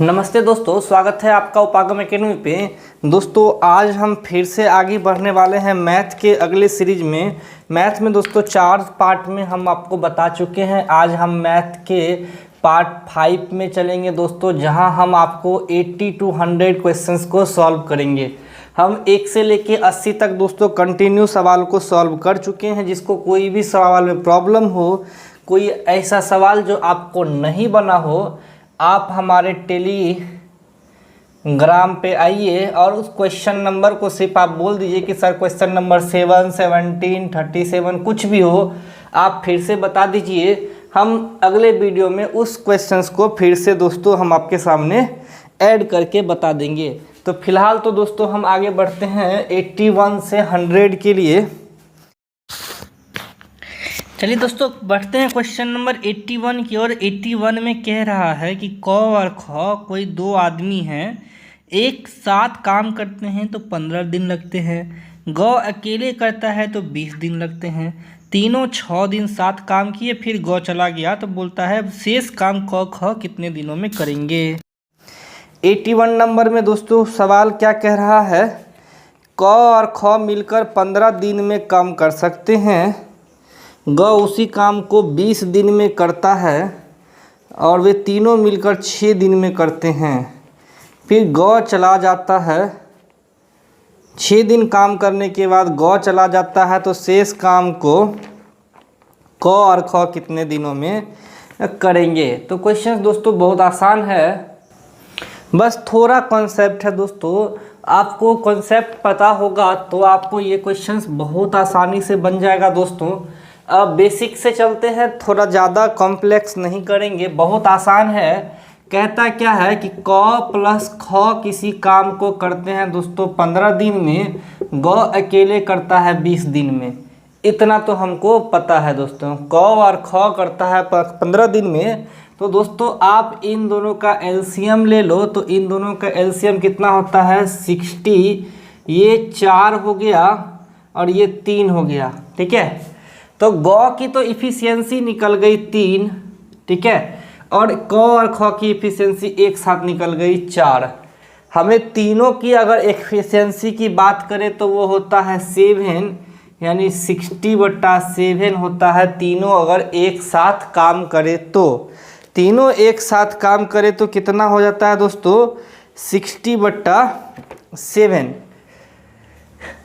नमस्ते दोस्तों, स्वागत है आपका उपागम एकेडमी पे। दोस्तों आज हम फिर से आगे बढ़ने वाले हैं मैथ के अगले सीरीज में। मैथ में दोस्तों 4 पार्ट में हम आपको बता चुके हैं। आज हम मैथ के पार्ट 5 में चलेंगे दोस्तों, जहां हम आपको 80 to 100 क्वेश्चंस को सॉल्व करेंगे। हम 1 से लेके 80 तक दोस्तों कंटिन्यू सवाल को सॉल्व कर चुके हैं। जिसको कोई भी सवाल में प्रॉब्लम हो, कोई ऐसा सवाल जो आपको नहीं बना हो, आप हमारे टेलीग्राम पे आइए और उस क्वेश्चन नंबर को सिर्फ आप बोल दीजिए कि सर क्वेश्चन नंबर 7, 17, 37 कुछ भी हो, आप फिर से बता दीजिए। हम अगले वीडियो में उस क्वेश्चंस को फिर से दोस्तों हम आपके सामने ऐड करके बता देंगे। तो फिलहाल तो दोस्तों हम आगे बढ़ते हैं 81 से 100 के लिए। चलिए दोस्तों बढ़ते हैं क्वेश्चन नंबर 81 की ओर। 81 में कह रहा है कि क और ख कोई 2 आदमी हैं, एक साथ काम करते हैं तो 15 दिन लगते हैं। ग अकेले करता है तो 20 दिन लगते हैं। तीनों 6 दिन साथ काम किए, फिर ग चला गया तो बोलता है शेष काम क ख कितने दिनों में करेंगे। 81 नंबर में दोस्तों सवाल क्या कह रहा है, क और ख मिलकर 15 दिन में काम कर सकते हैं। ग उसी काम को 20 दिन में करता है और वे तीनों मिलकर 6 दिन में करते हैं। फिर ग चला जाता है, 6 दिन काम करने के बाद ग चला जाता है तो शेष काम को क और ख कितने दिनों में करेंगे। तो क्वेश्चन दोस्तों बहुत आसान है, बस थोड़ा कॉन्सेप्ट है दोस्तों। आपको कॉन्सेप्ट पता होगा तो आपको ये क्वेश्चंस बहुत आसानी से बन जाएगा दोस्तों। अब बेसिक से चलते हैं, थोड़ा ज़्यादा कॉम्प्लेक्स नहीं करेंगे, बहुत आसान है। कहता क्या है कि क प्लस ख किसी काम को करते हैं दोस्तों 15 दिन में, ग अकेले करता है 20 दिन में। इतना तो हमको पता है दोस्तों। क और ख करता है 15 दिन में, तो दोस्तों आप इन दोनों का एलसीएम ले लो। तो इन दोनों का एलसीएम कितना होता है 60। ये 4 हो गया और ये 3 हो गया, ठीक है। तो ग की तो इफ़िशियंसी निकल गई 3, ठीक है, और क और ख की इफ़िशियंसी एक साथ निकल गई 4। हमें तीनों की अगर एफिशिएंसी की बात करें तो वो होता है 7, यानी 60/7 होता है। तीनों अगर एक साथ काम करे तो, तीनों एक साथ काम करे तो कितना हो जाता है दोस्तों 60/7।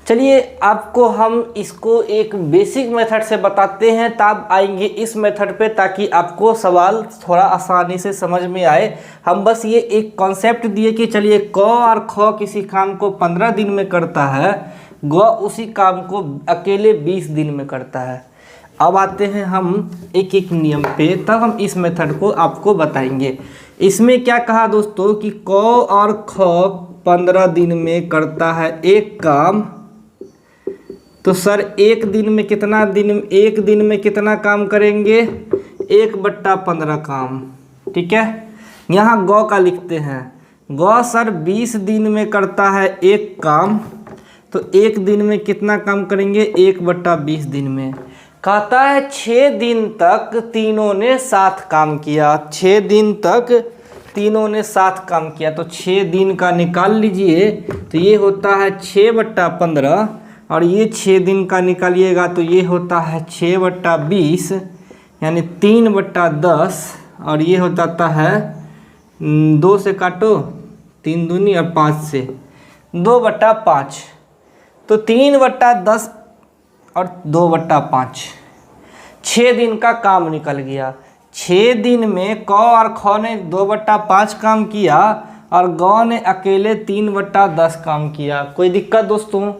चलिए आपको हम इसको एक बेसिक मेथड से बताते हैं, तब आएंगे इस मेथड पे, ताकि आपको सवाल थोड़ा आसानी से समझ में आए। हम बस ये एक कॉन्सेप्ट दिए कि चलिए क और ख किसी काम को 15 दिन में करता है, ग उसी काम को अकेले 20 दिन में करता है। अब आते हैं हम एक एक नियम पे, तब हम इस मेथड को आपको बताएंगे। इसमें क्या कहा दोस्तों कि क और ख 15 दिन में करता है एक काम, तो सर एक दिन में कितना काम करेंगे 1/15 काम, ठीक है। यहाँ ग का लिखते हैं, ग सर 20 दिन में करता है एक काम, तो एक दिन में कितना काम करेंगे 1/20 दिन में। कहता है 6 दिन तक तीनों ने साथ काम किया, 6 दिन तक तीनों ने साथ काम किया। तो 6 दिन का निकाल लीजिए, तो ये होता है 6/15, और ये 6 दिन का निकालिएगा तो ये होता है 6/20, यानी 3/10, और ये हो जाता है 2 से काटो 3 दूनी और 5 से 2/5, तो 3/10 और 2/5, 6 दिन का काम निकल गया। 6 दिन में क और ख ने 2/5 काम किया और ग ने अकेले 3/10 काम किया। कोई दिक्कत दोस्तों?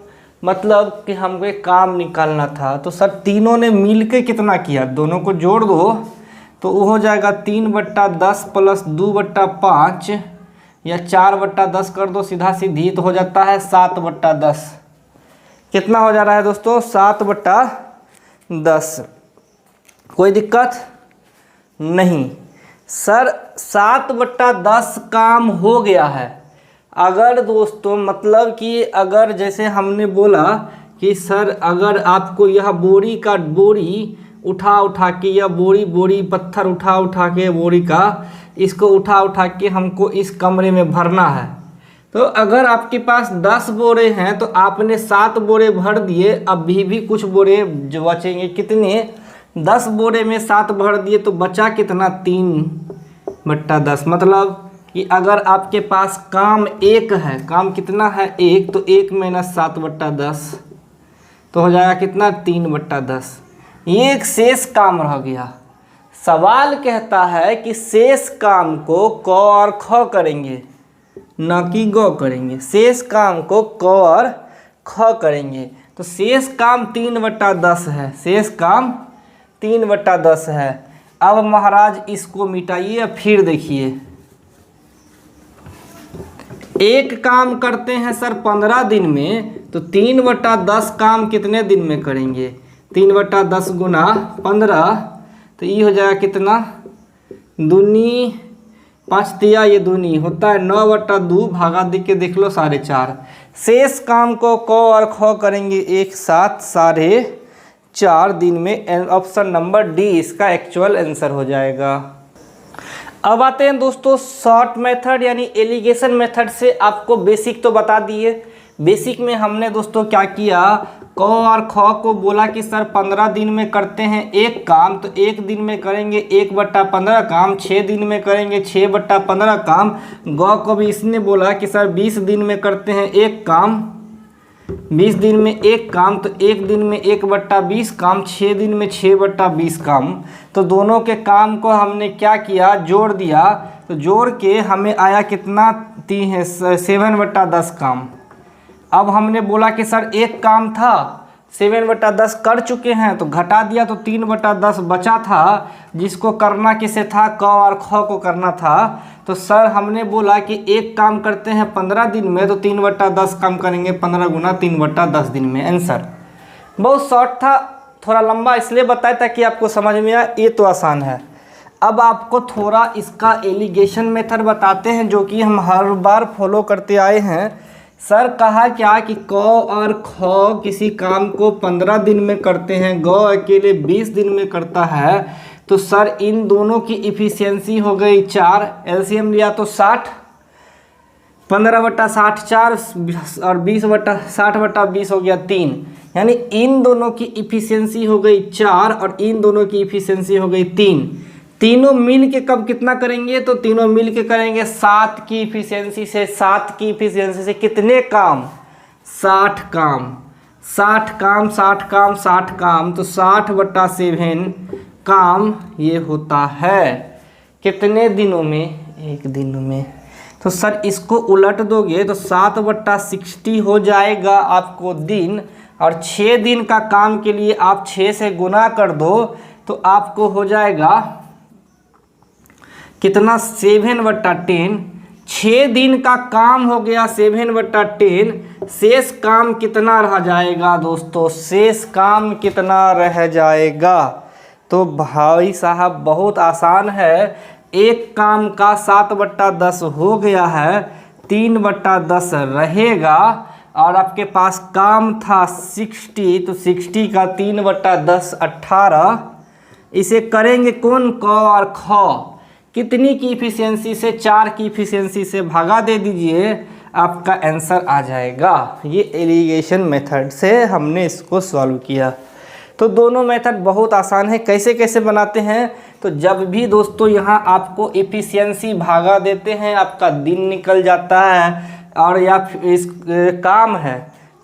मतलब कि हमको एक काम निकालना था, तो सर तीनों ने मिलके कितना किया, दोनों को जोड़ दो तो वो हो जाएगा 3/10 प्लस 2/5 या 4/10 कर दो सीधा सीधी, तो हो जाता है 7/10। कितना हो जा रहा है दोस्तों 7/10। कोई दिक्कत नहीं सर, 7/10 काम हो गया है। अगर दोस्तों मतलब कि अगर जैसे हमने बोला कि सर अगर आपको यह बोरी उठा उठा के या बोरी बोरी पत्थर उठा उठा के बोरी का इसको उठा उठा के हमको इस कमरे में भरना है। तो अगर आपके पास 10 बोरे हैं तो आपने 7 बोरे भर दिए, अभी भी कुछ बोरे जो बचेंगे। कितने? 10 बोरे में 7 भर दिए तो बचा कितना? 3/10। मतलब कि अगर आपके पास काम 1 है, काम कितना है? 1, तो 1 - 7/10 तो हो जाएगा कितना? 3/10। ये एक शेष काम रह गया। सवाल कहता है कि शेष काम को क और ख करेंगे, न कि ग करेंगे। शेष काम को क और ख करेंगे। तो शेष काम 3/10 है, शेष काम 3/10 है। अब महाराज इसको मिटाइए, फिर देखिए। एक काम करते हैं सर 15 दिन में, तो 3/10 काम कितने दिन में करेंगे? 3/10 गुना 15, तो ये हो जाएगा कितना? दूनी 5 तिया ये दूनी होता है 9/2, भागा दे के देख लो 4.5। शेष काम को क और ख करेंगे एक साथ 4.5 दिन में। ऑप्शन नंबर डी इसका एक्चुअल आंसर हो जाएगा। अब आते हैं दोस्तों शॉर्ट मेथड यानी एलिगेशन मेथड से। आपको बेसिक तो बता दिए। बेसिक में हमने दोस्तों क्या किया? क और ख को बोला कि सर 15 दिन में करते हैं एक काम, तो 1 दिन में करेंगे 1/15 काम, 6 दिन में करेंगे 6/15 काम। ग को भी इसने बोला कि सर 20 दिन में करते हैं एक काम, 20 दिन में एक काम, तो 1 दिन में 1/20 काम, 6 दिन में 6/20 काम। तो दोनों के काम को हमने क्या किया? जोड़ दिया। तो जोड़ के हमें आया कितना? 7/10 काम। अब हमने बोला कि सर एक काम था 7/10 कर चुके हैं, तो घटा दिया तो 3/10 बचा था, जिसको करना किसे था? क और ख को करना था। तो सर हमने बोला कि एक काम करते हैं 15 दिन में, तो 3/10 काम करेंगे 15 गुना 3/10 दिन में। आंसर बहुत शॉर्ट था, थोड़ा लंबा इसलिए बताया ताकि आपको समझ में आए। ये तो आसान है। अब आपको थोड़ा इसका एलिगेशन मेथड बताते हैं, जो कि हम हर बार फॉलो करते आए हैं। सर कहा क्या कि क और ख किसी काम को 15 दिन में करते हैं, ग अकेले 20 दिन में करता है, तो सर इन दोनों की इफ़िशियंसी हो गई 4। एलसीएम लिया तो 60, 15/60 4 और 20/60/20 हो गया 3। यानी इन दोनों की इफ़िशियंसी हो गई 4 और इन दोनों की इफ़िशियंसी हो गई 3। तीनों मिल के कब कितना करेंगे? तो तीनों मिल के करेंगे 7 की इफ़िशियंसी से। 7 की इफ़िशियंसी से कितने काम? 60 काम। 60 काम 60 काम 60 काम, तो 60/7 काम ये होता है। कितने दिनों में? 1 दिन में। तो सर इसको उलट दोगे तो 7/60 हो जाएगा आपको दिन, और 6 दिन का काम के लिए आप 6 से गुना कर दो तो आपको हो जाएगा कितना? 7/10। 6 दिन का काम हो गया 7/10। शेष काम कितना रह जाएगा दोस्तों? शेष काम कितना रह जाएगा? तो भाई साहब बहुत आसान है। एक काम का 7/10 हो गया है, 3/10 रहेगा, और आपके पास काम था 60, तो 60 का 3/10 18। इसे करेंगे कौन? क और ख। कितनी की इफ़िशियंसी से? 4 की इफ़िशियंसी से भागा दे दीजिए, आपका आंसर आ जाएगा। ये एलिगेशन मेथड से हमने इसको सॉल्व किया। तो दोनों मेथड बहुत आसान है। कैसे कैसे बनाते हैं? तो जब भी दोस्तों यहाँ आपको इफ़िशियंसी भागा देते हैं, आपका दिन निकल जाता है, और या इस काम है,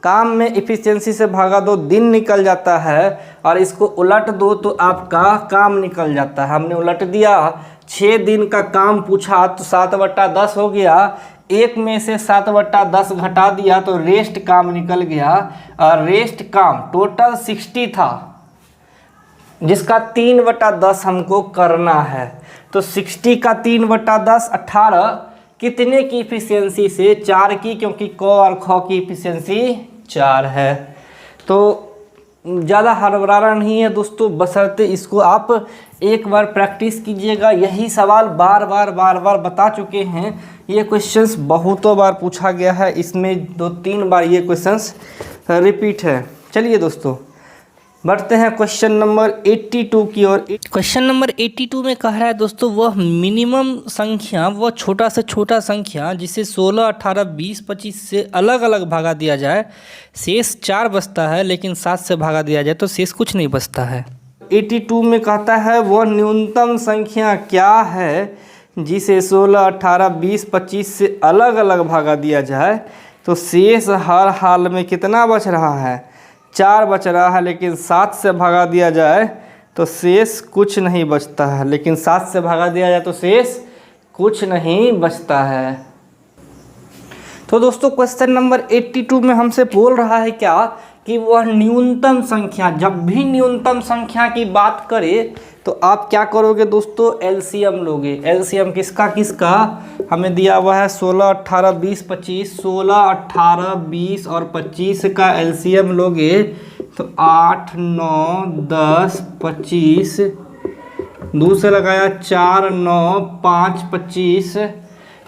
काम में इफ़िशियंसी से भागा दो दिन निकल जाता है, और इसको उलट दो तो आपका काम निकल जाता है। हमने उलट दिया, 6 दिन का काम पूछा तो 7/10 हो गया, 1 में से 7/10 घटा दिया तो रेस्ट काम निकल गया, और रेस्ट काम टोटल 60 था, जिसका 3/10 हमको करना है। तो 60 का 3/10 18। कितने की इफ़िशियंसी से? 4 की, क्योंकि क और ख की इफ़िशियंसी 4 है। तो ज़्यादा हड़बड़ाना नहीं है दोस्तों, बशर्ते इसको आप एक बार प्रैक्टिस कीजिएगा। यही सवाल बार बार बता चुके हैं। ये क्वेश्चंस बहुतों बार पूछा गया है, इसमें 2-3 बार ये क्वेश्चंस रिपीट है। चलिए दोस्तों बढ़ते हैं क्वेश्चन नंबर 82 की ओर। क्वेश्चन नंबर 82 में कह रहा है दोस्तों, वह मिनिमम संख्या, वह छोटा से छोटा संख्या जिसे 16, 18, 20, 25 से अलग अलग भागा दिया जाए, शेष 4 बचता है, लेकिन 7 से भागा दिया जाए तो शेष कुछ नहीं बचता है। 82 में कहता है वह न्यूनतम संख्या क्या है जिसे 16, 18, 20, 25 से अलग अलग भागा दिया जाए तो शेष हर हाल में कितना बच रहा है, 4 बच रहा है, लेकिन 7 से भागा दिया जाए तो शेष कुछ नहीं बचता है। लेकिन 7 से भागा दिया जाए तो शेष कुछ नहीं बचता है। तो दोस्तों क्वेश्चन नंबर 82 में हमसे बोल रहा है क्या कि वह न्यूनतम संख्या, जब भी न्यूनतम संख्या की बात करें तो आप क्या करोगे दोस्तों, एलसीएम लोगे। एलसीएम किसका किसका हमें दिया हुआ है, 16, 18, 20, 25। 16, 18, 20 और 25 का एलसीएम लोगे तो 8, 9, 10, 25, 2 से लगाया 4, 9, 5, 25,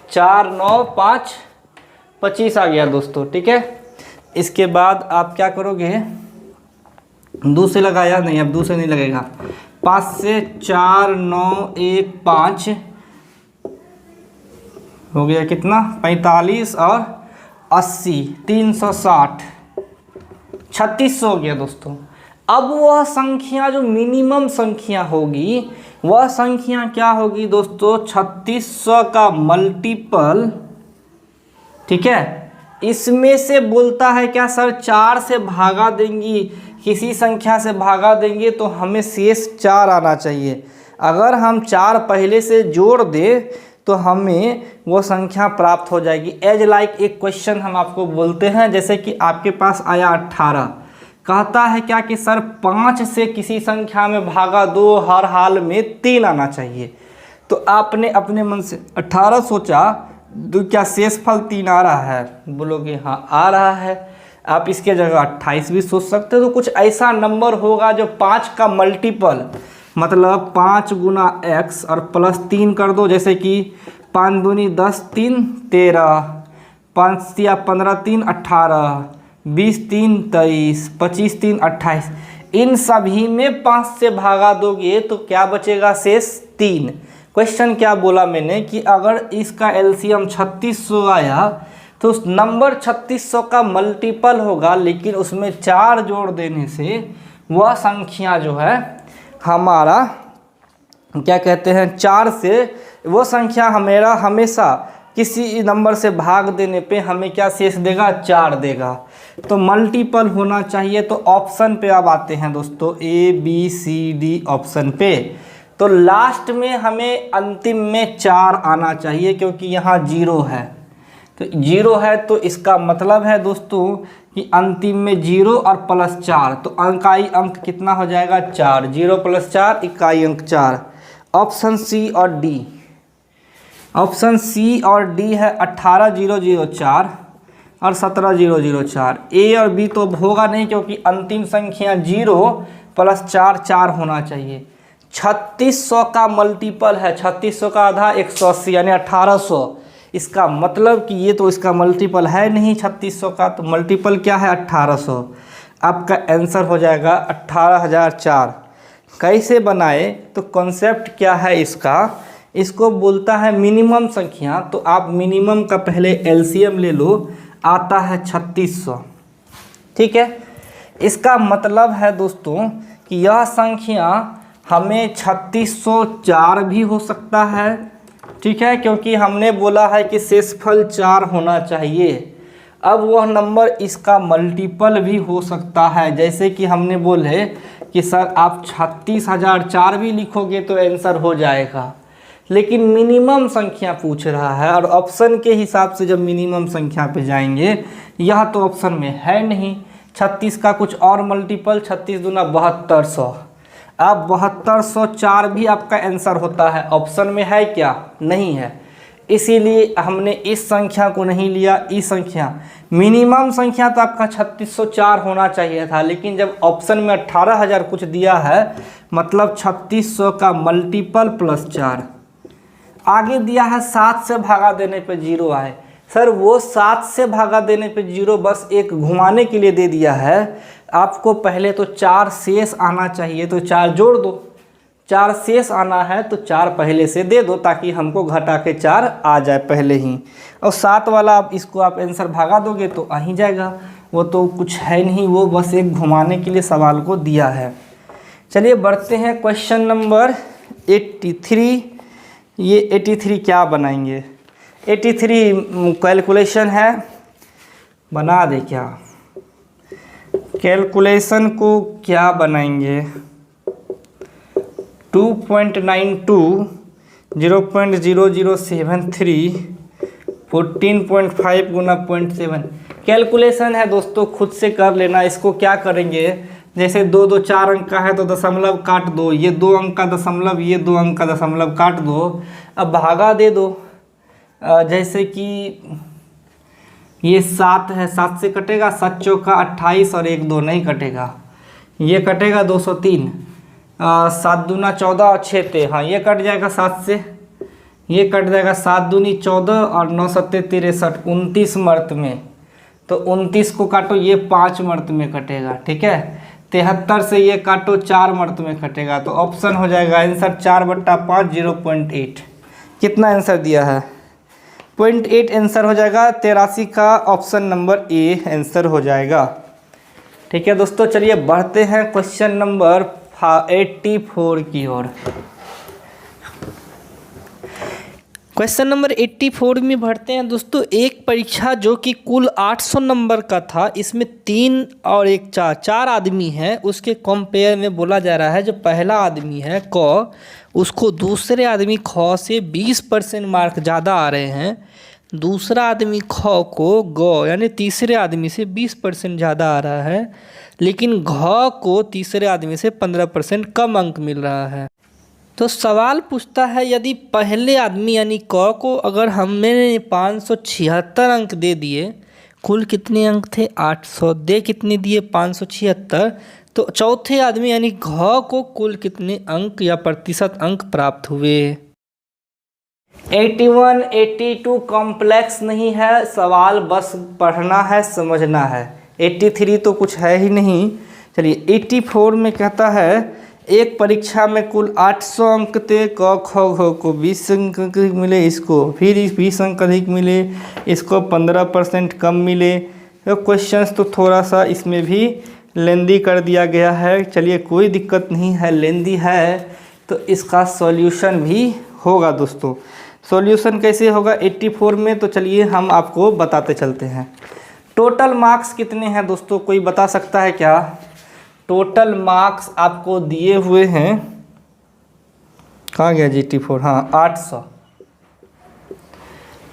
4, 9, 5, 25 आ गया दोस्तों। ठीक है, इसके बाद आप क्या करोगे, 2 से लगाया नहीं, अब 2 से नहीं लगेगा, 5 से 4, 9, 1, 5 हो गया कितना, 45 और 80, 360, 3600 हो गया दोस्तों। अब वह संख्या जो मिनिमम संख्या होगी, वह संख्या क्या होगी दोस्तों, 3600 का मल्टीपल। ठीक है, इसमें से बोलता है क्या सर, 4 से भागा देंगी, किसी संख्या से भागा देंगे तो हमें शेष 4 आना चाहिए। अगर हम 4 पहले से जोड़ दें तो हमें वो संख्या प्राप्त हो जाएगी। एज लाइक एक क्वेश्चन हम आपको बोलते हैं, जैसे कि आपके पास आया 18, कहता है क्या कि सर 5 से किसी संख्या में भागा दो, हर हाल में 3 आना चाहिए। तो आपने अपने मन से 18 सोचा, तो क्या शेषफल 3 आ रहा है, बोलोगे हाँ आ रहा है। आप इसके जगह 28 भी सोच सकते हो। तो कुछ ऐसा नंबर होगा जो 5 का मल्टीपल, मतलब 5 गुना x और प्लस 3 कर दो, जैसे कि 5 दूनी 10, 3 13, 5 या 15, 3 18, 20 3 23, 25 3 28। इन सभी में 5 से भागा दोगे तो क्या बचेगा, शेष 3। क्वेश्चन क्या बोला मैंने कि अगर इसका एलसीएम 3600 आया तो उस नंबर 3600 का मल्टीपल होगा, लेकिन उसमें 4 जोड़ देने से वह संख्या जो है हमारा क्या कहते हैं, 4 से वो संख्या हमेशा किसी नंबर से भाग देने पे हमें क्या शेष देगा, 4 देगा। तो मल्टीपल होना चाहिए। तो ऑप्शन पे अब आते हैं दोस्तों, ABCD ऑप्शन पे। तो लास्ट में हमें अंतिम में 4 आना चाहिए, क्योंकि यहाँ 0 है। तो 0 है तो इसका मतलब है दोस्तों कि अंतिम में 0 और प्लस 4, तो इकाई अंक कितना हो जाएगा, 4। 0 + 4 इकाई अंक 4। ऑप्शन सी और डी, ऑप्शन सी और डी है 18004 और 17004। ए और बी तो होगा नहीं, क्योंकि अंतिम संख्या 0 + 4 4 होना चाहिए। 3600 का मल्टीपल है, 3600 का आधा 180 यानी 1800। इसका मतलब कि ये तो इसका मल्टीपल है नहीं 3600 का, तो मल्टीपल क्या है, 1800। आपका आंसर हो जाएगा 18004। कैसे बनाए, तो कॉन्सेप्ट क्या है इसका, इसको बोलता है मिनिमम संख्या। तो आप मिनिमम का पहले एलसीएम ले लो, आता है 3600। ठीक है, इसका मतलब है दोस्तों कि यह संख्या हमें 3604 भी हो सकता है। ठीक है, क्योंकि हमने बोला है कि शेषफल 4 होना चाहिए। अब वह नंबर इसका मल्टीपल भी हो सकता है, जैसे कि हमने बोले कि सर आप 36004 भी लिखोगे तो आंसर हो जाएगा, लेकिन मिनिमम संख्या पूछ रहा है। और ऑप्शन के हिसाब से जब मिनिमम संख्या पे जाएंगे, यह तो ऑप्शन में है नहीं। 36 का कुछ और मल्टीपल, 36 दूना 7200। अब 7204 भी आपका आंसर होता है, ऑप्शन में है क्या, नहीं है। इसीलिए हमने इस संख्या को नहीं लिया। इस संख्या मिनिमम संख्या तो आपका 3604 होना चाहिए था, लेकिन जब ऑप्शन में 18000 कुछ दिया है, मतलब 3600 का मल्टीपल + 4। आगे दिया है 7 से भागा देने पे 0 आए। सर वो 7 से भागा देने पे 0 बस एक घुमाने के लिए दे दिया है, आपको पहले तो 4 शेष आना चाहिए, तो 4 जोड़ दो। 4 शेष आना है तो 4 पहले से दे दो, ताकि हमको घटा के 4 आ जाए पहले ही। और 7 वाला आप इसको आप आंसर भागा दोगे तो आ ही जाएगा। वो तो कुछ है नहीं, वो बस एक घुमाने के लिए सवाल को दिया है। चलिए बढ़ते हैं क्वेश्चन नंबर 83। ये 83 क्या बनाएंगे? 83 कैलकुलेशन है, बना दे क्या? कैलकुलेशन को क्या बनाएंगे? 2.92 0.0073 14.5 गुना 0.7 कैलकुलेशन है दोस्तों, खुद से कर लेना। इसको क्या करेंगे, जैसे 2 2 4 अंक का है तो दशमलव काट दो, ये 2 अंक का दशमलव, ये 2 अंक का दशमलव काट दो, अब भागा दे दो। जैसे कि ये 7 है, 7 से कटेगा, 7 चौका 28 और 1 2 नहीं कटेगा, ये कटेगा 203, 7 दूना 14 और 6 ते, हाँ ये कट जाएगा 7 से, ये कट जाएगा 7 दूनी 14 और 9 सत्ते 63, 29 मर्त में, तो 29 को काटो, ये 5 मर्त में कटेगा, ठीक है। 73 से ये काटो, 4 मर्त में कटेगा, तो ऑप्शन हो जाएगा आंसर 4/5 0.8। कितना आंसर दिया है? 0.8 आंसर हो जाएगा। 83 का ऑप्शन नंबर ए आंसर हो जाएगा। ठीक है दोस्तों, चलिए बढ़ते हैं क्वेश्चन नंबर 84 की ओर। क्वेश्चन नंबर 84 में बढ़ते हैं दोस्तों। एक परीक्षा जो कि कुल 800 नंबर का था, इसमें 3 और 1 4 आदमी हैं, उसके कंपेयर में बोला जा रहा है जो पहला आदमी है क, उसको दूसरे आदमी ख से 20% मार्क ज़्यादा आ रहे हैं, दूसरा आदमी ख को ग यानी तीसरे आदमी से 20% ज़्यादा आ रहा है, लेकिन घ को तीसरे आदमी से 15% कम अंक मिल रहा है। तो सवाल पूछता है यदि पहले आदमी यानी क को अगर हमने 576 अंक दे दिए, कुल कितने अंक थे 800, दे कितने दिए 576, तो चौथे आदमी यानी घ को कुल कितने अंक या प्रतिशत अंक प्राप्त हुए। 81 82 कॉम्प्लेक्स नहीं है, सवाल बस पढ़ना है समझना है। 83 तो कुछ है ही नहीं। चलिए 84 में कहता है एक परीक्षा में कुल 800 अंक थे, क ख घ को 20 अंक अधिक मिले, इसको फिर 20 अंक अधिक मिले, इसको 15% कम मिले। तो क्वेश्चंस तो थोड़ा सा इसमें भी लेंदी कर दिया गया है। चलिए कोई दिक्कत नहीं है, लेंदी है तो इसका सॉल्यूशन भी होगा दोस्तों। सॉल्यूशन कैसे होगा 84 में, तो चलिए हम आपको बताते चलते हैं। टोटल मार्क्स कितने हैं दोस्तों, कोई बता सकता है क्या? टोटल मार्क्स आपको दिए हुए हैं, कहाँ गया जी 84, हाँ 800।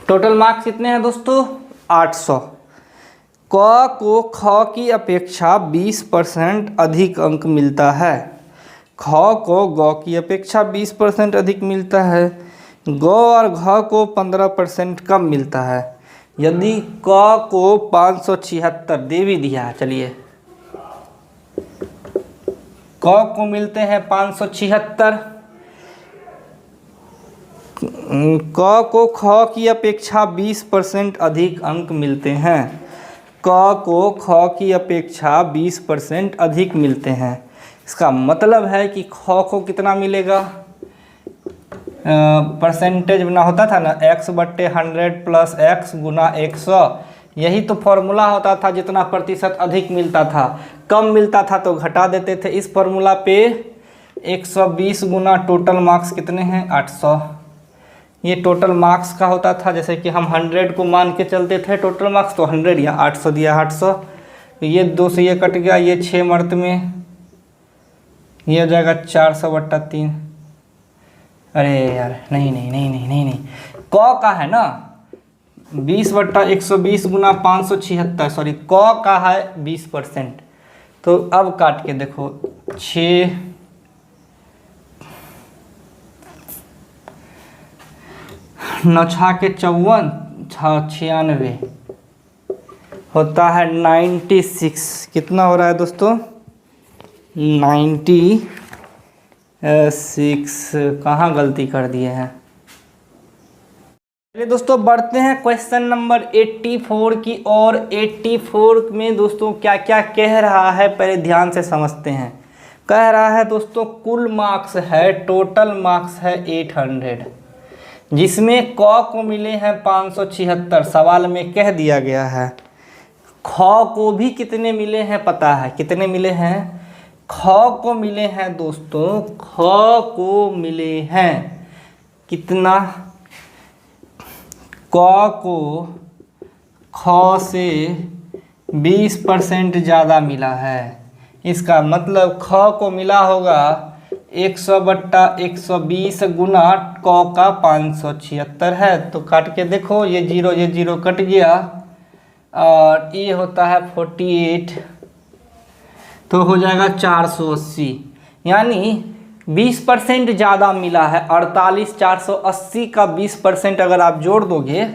टोटल मार्क्स कितने हैं दोस्तों 800। क को ख की अपेक्षा 20% अधिक अंक मिलता है, ख को ग की अपेक्षा 20% अधिक मिलता है, ग और घ को 15% कम मिलता है। यदि क को 576 दे भी दिया, चलिए क को मिलते हैं 576, क को ख की अपेक्षा 20% अधिक अंक मिलते हैं, क को ख की अपेक्षा 20% अधिक मिलते हैं। इसका मतलब है कि ख को कितना मिलेगा, परसेंटेज बना होता था ना, x/100 प्लस x गुना 100, यही तो फॉर्मूला होता था। जितना प्रतिशत अधिक मिलता था, कम मिलता था तो घटा देते थे। इस फॉर्मूला पे 120 गुना टोटल मार्क्स कितने हैं 800, ये टोटल मार्क्स का होता था। जैसे कि हम 100 को मान के चलते थे टोटल मार्क्स, तो 100 या 800 दिया 800, तो ये 2 से ये कट गया, ये 6 मर्त में, ये हो जाएगा 400/3। अरे यार नहीं नहीं नहीं नहीं नहीं नहीं, क का है ना 20/120 गुना 576, सॉरी क का है 20%। तो अब काट के देखो 6 9 6 के 54 96 होता है 96। कितना हो रहा है दोस्तों 96। कहाँ गलती कर दिए हैं। चलिए दोस्तों बढ़ते हैं क्वेश्चन नंबर 84 की और 84 में दोस्तों क्या क्या कह रहा है पहले ध्यान से समझते हैं। कह रहा है दोस्तों कुल मार्क्स है, टोटल मार्क्स है 800, जिसमें क को मिले हैं 576, सवाल में कह दिया गया है। ख को भी कितने मिले हैं पता है, कितने मिले हैं? ख को मिले हैं दोस्तों, ख को मिले हैं कितना? क को ख से 20% ज़्यादा मिला है। इसका मतलब ख को मिला होगा 100/120 गुना क का 576 है। तो काट के देखो, ये जीरो कट गया और ये होता है 48, तो हो जाएगा 480, यानी 20% ज़्यादा मिला है। 48 480 का 20% अगर आप जोड़ दोगे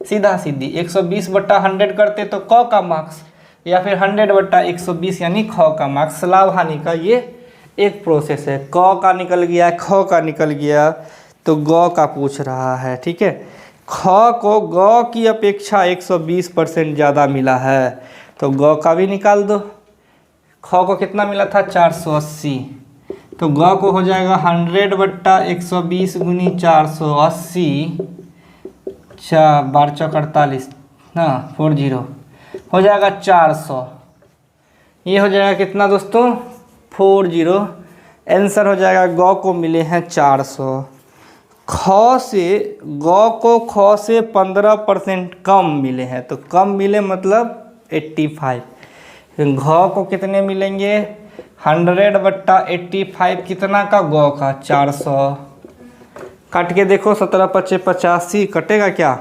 सीधा सीधी 120/100 करते तो क का मार्क्स, या फिर 100/120 यानी ख का मार्क्स। लाभ हानि का ये एक प्रोसेस है। क का निकल गया, ख का निकल गया, तो ग का पूछ रहा है। ठीक है, ख को ग की अपेक्षा 120% ज़्यादा मिला है, तो ग का भी निकाल दो। ख को कितना मिला था? 480, तो ग को हो जाएगा 100/120 गुनी 480, 12×4 हाँ 40 हो जाएगा 400। ये हो जाएगा कितना दोस्तों? 40। आंसर हो जाएगा ग को मिले हैं 400। ख से 15% कम मिले हैं, तो कम मिले मतलब 85। घ को कितने मिलेंगे? 100/85 कितना का? ग का 400। काट के देखो, 17×5 = 85, कटेगा क्या?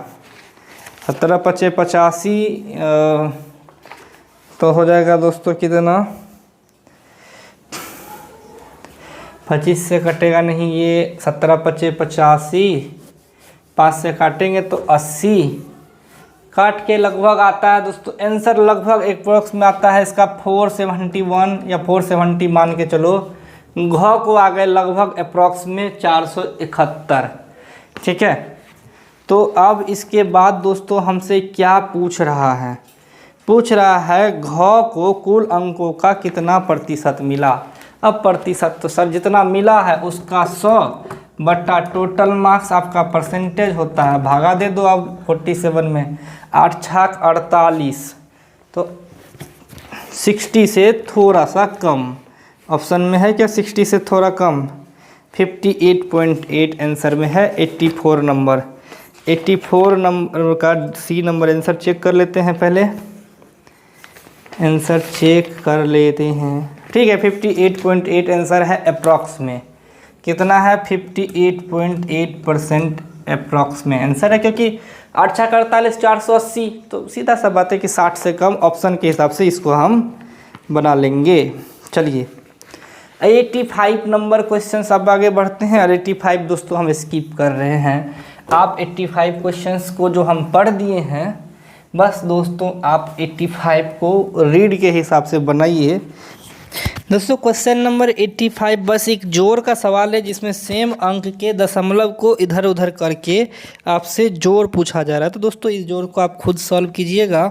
17×5 = 85, तो हो जाएगा दोस्तों कितना? 25 से कटेगा नहीं, ये 17×5 = 85, 5 से काटेंगे तो 80। काट के लगभग आता है दोस्तों आंसर, लगभग एक बॉक्स में आता है इसका 471 या 470 मान के चलो। घ को आ गए लगभग अप्रॉक्स में 471। ठीक है, तो अब इसके बाद दोस्तों हमसे क्या पूछ रहा है? पूछ रहा है घ को कुल अंकों का कितना प्रतिशत मिला। अब प्रतिशत तो सर जितना मिला है उसका 100 टोटल मार्क्स आपका परसेंटेज होता है, भागा दे दो अब 47 में, 8 छाक 48, तो 60 से थोड़ा सा कम। ऑप्शन में है क्या 60 से थोड़ा कम? 58.8 आंसर में है। 84 नंबर, 84 नंबर का सी नंबर आंसर चेक कर लेते हैं। पहले आंसर चेक कर लेते हैं। ठीक है, 58.8 आंसर है अप्रॉक्स में। कितना है? 58.8% अप्रॉक्स में आंसर है, क्योंकि 8 छाक 48 480, तो सीधा सा बात है कि 60 से कम। ऑप्शन के हिसाब से इसको हम बना लेंगे। चलिए 85 नंबर क्वेश्चन अब आगे बढ़ते हैं। और 85 दोस्तों हम स्किप कर रहे हैं। आप 85 क्वेश्चंस को जो हम पढ़ दिए हैं, बस दोस्तों आप 85 को रीड के हिसाब से बनाइए। दोस्तों क्वेश्चन नंबर 85 बस एक जोड़ का सवाल है, जिसमें सेम अंक के दशमलव को इधर उधर करके आपसे जोड़ पूछा जा रहा है। तो दोस्तों इस जोड़ को आप खुद सॉल्व कीजिएगा।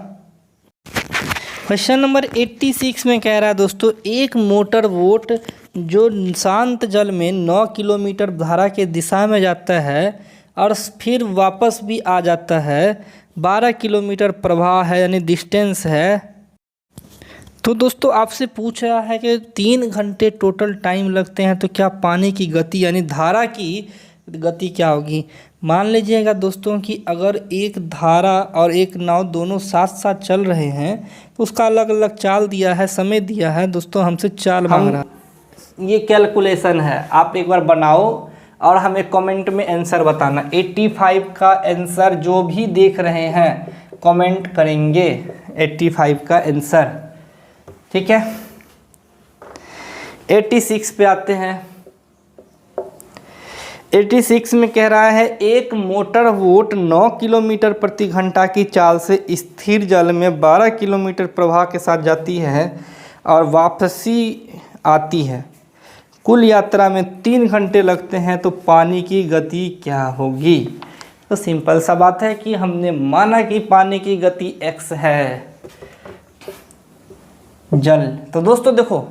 क्वेश्चन नंबर 86 में कह रहा है दोस्तों, एक मोटर बोट जो शांत जल में 9 किलोमीटर धारा के दिशा में जाता है और फिर वापस भी आ जाता है, 12 किलोमीटर प्रवाह है यानी डिस्टेंस है। तो दोस्तों आपसे पूछ रहा है कि 3 घंटे टोटल टाइम लगते हैं, तो क्या पानी की गति यानी धारा की गति क्या होगी? मान लीजिएगा दोस्तों कि अगर एक धारा और एक नाव दोनों साथ साथ चल रहे हैं, तो उसका अलग अलग चाल दिया है, समय दिया है। दोस्तों हमसे चाल मांग रहा है। ये कैलकुलेशन है, आप एक बार बनाओ और हमें कमेंट में आंसर बताना। 85 का आंसर जो भी देख रहे हैं कमेंट करेंगे 85 का आंसर। ठीक है, 86 पे आते हैं। 86 में कह रहा है एक मोटर बोट 9 किलोमीटर प्रति घंटा की चाल से स्थिर जल में 12 किलोमीटर प्रवाह के साथ जाती है और वापसी आती है। कुल यात्रा में 3 घंटे लगते हैं, तो पानी की गति क्या होगी? तो सिंपल सा बात है कि हमने माना कि पानी की गति x है। जल, तो दोस्तों देखो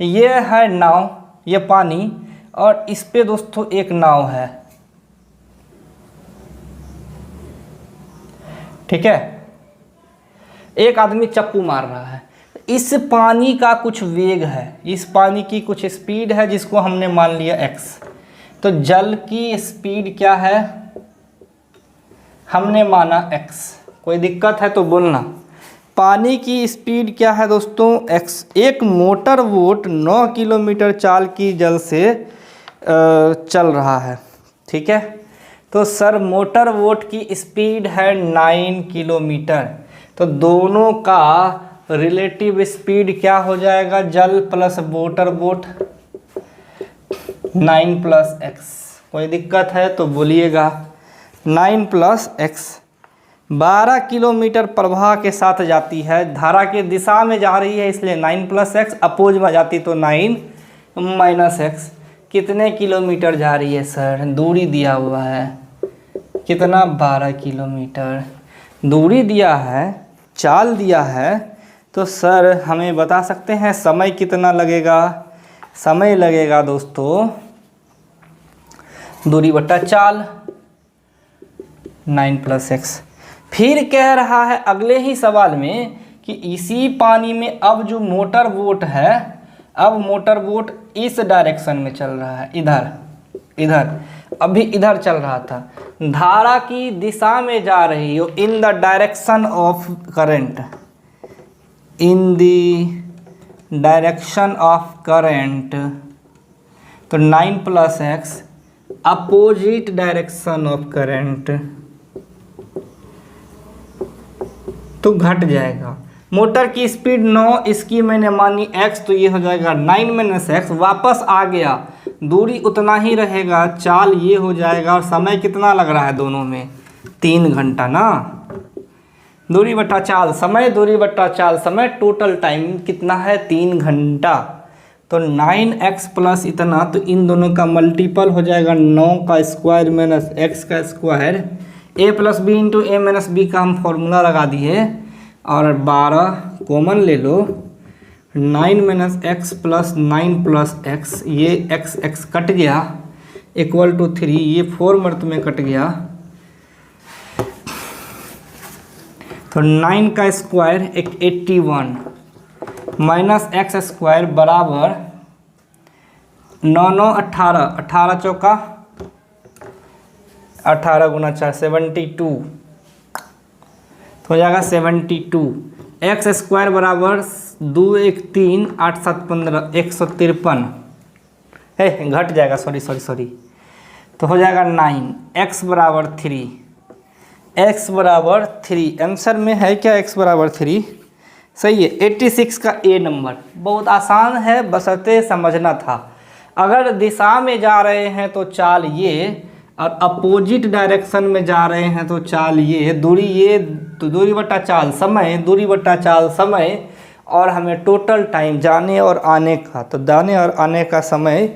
ये है नाव, ये पानी, और इस पे दोस्तों एक नाव है, ठीक है। एक आदमी चप्पू मार रहा है, इस पानी का कुछ वेग है, इस पानी की कुछ स्पीड है जिसको हमने मान लिया x। तो जल की स्पीड क्या है, हमने माना x। कोई दिक्कत है तो बोलना। पानी की स्पीड क्या है दोस्तों, x। एक मोटर बोट 9 किलोमीटर चाल की जल से चल रहा है, ठीक है। तो सर मोटर बोट की स्पीड है 9 किलोमीटर, तो दोनों का रिलेटिव स्पीड क्या हो जाएगा, जल प्लस मोटर बोट 9 + x। कोई दिक्कत है तो बोलिएगा। 9 + x 12 किलोमीटर प्रवाह के साथ जाती है, धारा के दिशा में जा रही है इसलिए 9 + x, अपोज में जाती तो 9 - x। कितने किलोमीटर जा रही है सर, दूरी दिया हुआ है कितना, 12 किलोमीटर दूरी दिया है, चाल दिया है। तो सर हमें बता सकते हैं समय कितना लगेगा, समय लगेगा दोस्तों दूरी बटा चाल 9 + x। फिर कह रहा है अगले ही सवाल में कि इसी पानी में अब जो मोटर बोट है, अब मोटर बोट इस डायरेक्शन में चल रहा है, इधर अभी इधर चल रहा था, धारा की दिशा में जा रही हो, in the direction of current, in the direction of current. तो 9 + x opposite direction of current, तो घट जाएगा। मोटर की स्पीड 9, इसकी मैंने मानी x, तो ये हो जाएगा 9 - x। वापस आ गया, दूरी उतना ही रहेगा, चाल ये हो जाएगा, और समय कितना लग रहा है दोनों में, 3 घंटा ना। दूरी बटा चाल समय, दूरी बटा चाल समय, टोटल टाइम कितना है, 3 घंटा। तो 9x + इतना, तो इन दोनों का मल्टीपल हो जाएगा 9 का स्क्वायर - x का square. a + b × a - b का हम फॉर्मूला लगा दिए, और 12 कॉमन ले लो, 9 - x + 9 + x, ये x कट गया, = 3, ये 4 मर्त में कट गया। तो 9 का स्क्वायर 81 - x स्क्वायर बराबर 9 9 18, 18 चौका 18 × 4 72, तो हो जाएगा 72। x स्क्वायर बराबर 2 1 3 8 7 15 153, घट जाएगा, सॉरी, तो हो जाएगा 9। x बराबर 3, x बराबर 3 आंसर में है क्या, x बराबर 3 सही है। 86 का ए नंबर बहुत आसान है, बशर्ते समझना था। अगर दिशा में जा रहे हैं तो चाल ये, और अपोजिट डायरेक्शन में जा रहे हैं तो चाल ये, तो दूरी बटा चाल समय, दूरी बटा चाल समय, और हमें टोटल टाइम जाने और आने का, तो जाने और आने का समय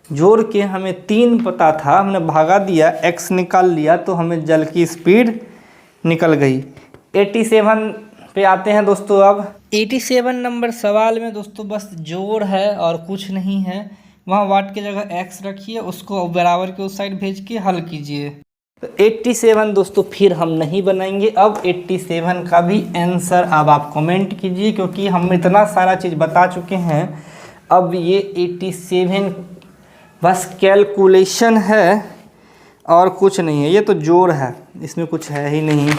जोड़ के हमें 3 पता था, हमने भागा दिया, x निकाल लिया, तो हमें जल की स्पीड निकल गई। 87 पे आते हैं दोस्तों। अब 87 नंबर सवाल में दोस्तों बस जोड़ है और कुछ नहीं है, वहाँ वाट की जगह x रखिए, उसको बराबर के उस साइड भेज के हल कीजिए। तो 87 दोस्तों फिर हम नहीं बनाएंगे, अब 87 का भी आंसर अब आप कमेंट कीजिए, क्योंकि हम इतना सारा चीज़ बता चुके हैं। अब ये 87 बस कैलकुलेशन है और कुछ नहीं है, ये तो जोड़ है, इसमें कुछ है ही नहीं।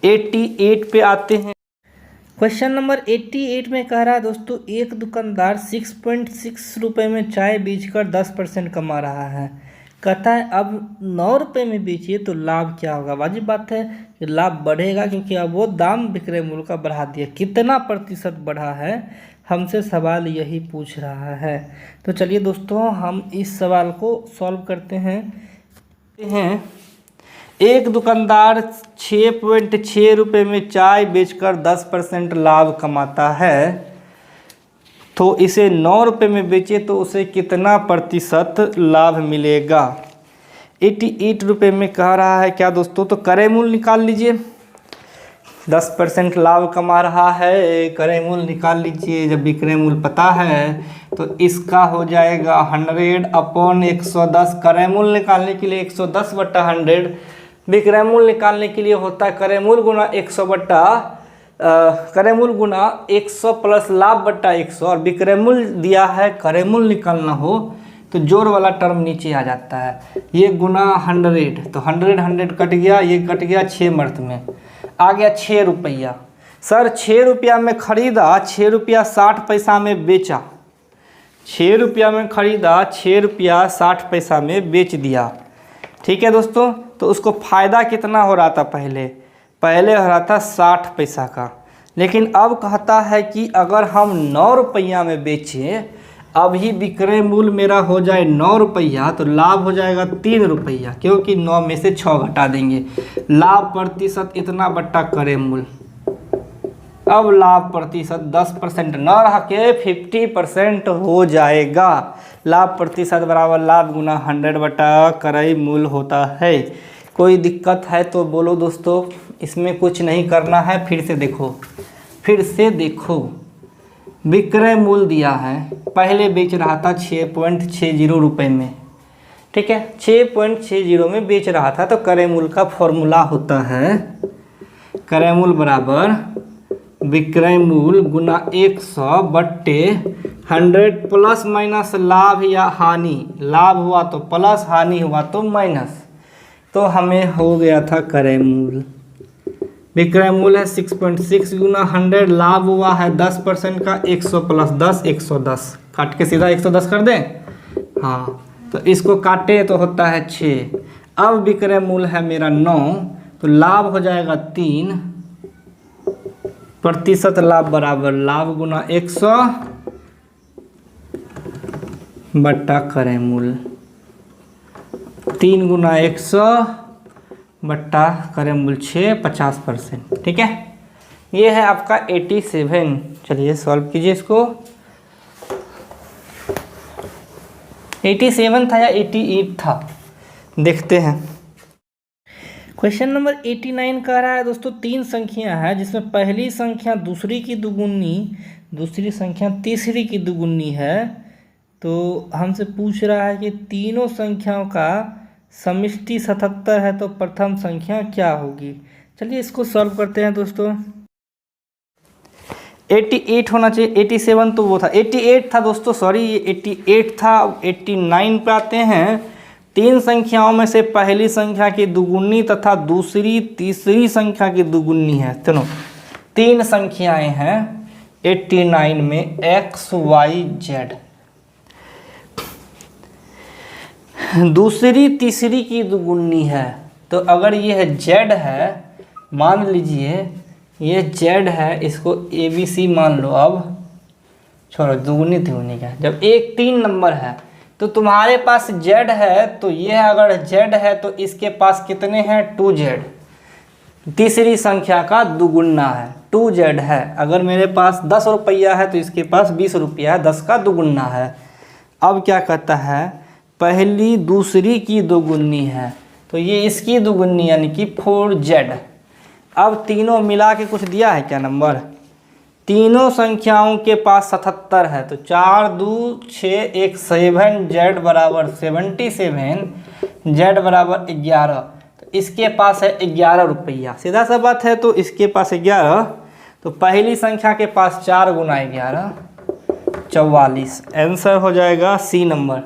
88 पे आते हैं। क्वेश्चन नंबर 88 में कह रहा है दोस्तों, एक दुकानदार 6.6 रुपये में चाय बेचकर 10% कमा रहा है। कहता है अब 9 रुपये में बेचिए तो लाभ क्या होगा। वाजिब बात है कि लाभ बढ़ेगा, क्योंकि अब वो दाम विक्रय मूल्य का बढ़ा दिया। कितना प्रतिशत बढ़ा है, हमसे सवाल यही पूछ रहा है। तो चलिए दोस्तों हम इस सवाल को सॉल्व करते हैं। एक दुकानदार 6.6 रुपये में चाय बेचकर 10% लाभ कमाता है, तो इसे 9 रुपये में बेचे तो उसे कितना प्रतिशत लाभ मिलेगा। 88 रुपये में कह रहा है क्या दोस्तों, तो क्रय मूल्य निकाल लीजिए। 10% लाभ कमा रहा है, क्रय मूल्य निकाल लीजिए। जब विक्रय मूल्य पता है तो इसका हो जाएगा 100/110। क्रय मूल्य निकालने के लिए 110/100, विक्रय मूल्य निकालने के लिए होता है क्रय मूल्य गुना 100 प्लस लाभ/100। और विक्रय मूल्य दिया है, क्रय मूल्य निकालना हो तो जोड़ वाला टर्म नीचे आ जाता है, ये गुना 100, तो 100 कट गया, ये कट गया 6 मर्त में, आ गया 6 रुपया। सर 6 रुपया में खरीदा, 6 रुपया 60 पैसा में बेचा। 6 रुपया में खरीदा, 6 रुपया 60 पैसा में बेच दिया। ठीक है दोस्तों, तो उसको फ़ायदा कितना हो रहा था, पहले हो रहा था 60 पैसा का। लेकिन अब कहता है कि अगर हम 9 रुपया में बेचें, अभी विक्रय मूल्य मेरा हो जाए 9 रुपया, तो लाभ हो जाएगा 3 रुपया, क्योंकि 9 में से 6 घटा देंगे। लाभ प्रतिशत इतना बट्टा क्रय मूल्य। अब लाभ प्रतिशत 10% न रह के 50% हो जाएगा। लाभ प्रतिशत बराबर लाभ गुना 100 क्रय मूल्य होता है। कोई दिक्कत है तो बोलो दोस्तों, इसमें कुछ नहीं करना है। फिर से देखो विक्रय मूल्य दिया है, पहले बेच रहा था 6.60 रुपये में, ठीक है, 6.60 में बेच रहा था। तो क्रय मूल्य का फॉर्मूला होता है क्रय मूल्य बराबर विक्रय मूल्य गुना 100/100 प्लस माइनस लाभ या हानि। लाभ हुआ तो प्लस, हानि हुआ तो माइनस। तो हमें हो गया था क्रय मूल्य, विक्रय मूल्य है 6.6 गुना 100, लाभ हुआ है 10% का, 100 प्लस 10 110, काट के सीधा 110 कर दें। हाँ, तो इसको काटे तो होता है 6। अब विक्रय मूल्य है मेरा 9, तो लाभ हो जाएगा 3 प्रतिशत लाभ बराबर लाभ गुना 100 बट्टा क्रय मूल्य, 3 गुना 100 बट्टा क्रय मूल्य 6, 50%। ठीक है, ये है आपका 87। चलिए सॉल्व कीजिए इसको। 87 था या 88 था, देखते हैं। क्वेश्चन नंबर 89 कह रहा है दोस्तों, 3 संख्या है जिसमें पहली संख्या दूसरी की दुगुनी, दूसरी संख्या तीसरी की दुगुनी है। तो हमसे पूछ रहा है कि तीनों संख्याओं का समष्टि 77 है, तो प्रथम संख्या क्या होगी। चलिए इसको सॉल्व करते हैं दोस्तों। 88 होना चाहिए, 87 तो वो था, 88 था दोस्तों, सॉरी ये 88 था। 89 पे आते हैं। 3 संख्याओं में से पहली संख्या की दुगुनी तथा दूसरी तीसरी संख्या की दुगुनी है। सुनो, 3 संख्याएं हैं 89 में, x y z। दूसरी तीसरी की दुगुनी है, तो अगर ये है z है, मान लीजिए ये z है, इसको ABC मान लो। अब छोड़ो दुगुनी तिगुनी का, जब 3 नंबर है तो तुम्हारे पास z है, तो ये अगर z है तो इसके पास कितने हैं 2z। तीसरी संख्या का दुगुना है, 2z है। अगर मेरे पास 10 रुपया है तो इसके पास 20 रुपया है, 10 का दुगुना है। अब क्या कहता है, पहली दूसरी की दुगुनी है, तो ये इसकी दुगुनी यानी कि 4z। अब तीनों मिला के कुछ दिया है क्या नंबर, तीनों संख्याओं के पास 77 है, तो 4 2 6 1 7z बराबर 77, z बराबर 11। तो इसके पास है 11 रुपया, सीधा सा बात है। तो इसके पास 11, तो पहली संख्या के पास 4 गुना 11 44। आंसर हो जाएगा सी नंबर,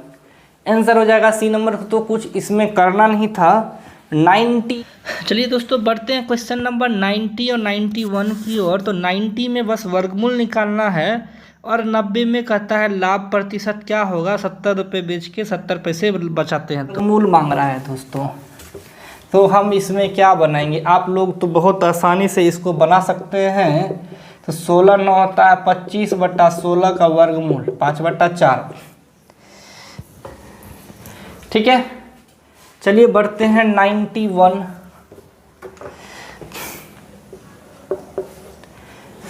आंसर हो जाएगा सी नंबर। तो कुछ इसमें करना नहीं था। 90। चलिए दोस्तों बढ़ते हैं क्वेश्चन नंबर 90 और 91 की ओर। तो 90 में बस वर्गमूल निकालना है और 90 में कहता है लाभ प्रतिशत क्या होगा। 70 रुपये बेच के 70 पैसे बचाते हैं, तो मूल मांग रहा है दोस्तों। तो हम इसमें क्या बनाएंगे, आप लोग तो बहुत आसानी से इसको बना सकते हैं। तो 16 9 होता है 25/16 का वर्गमूल 5/4। ठीक है, चलिए बढ़ते हैं 91।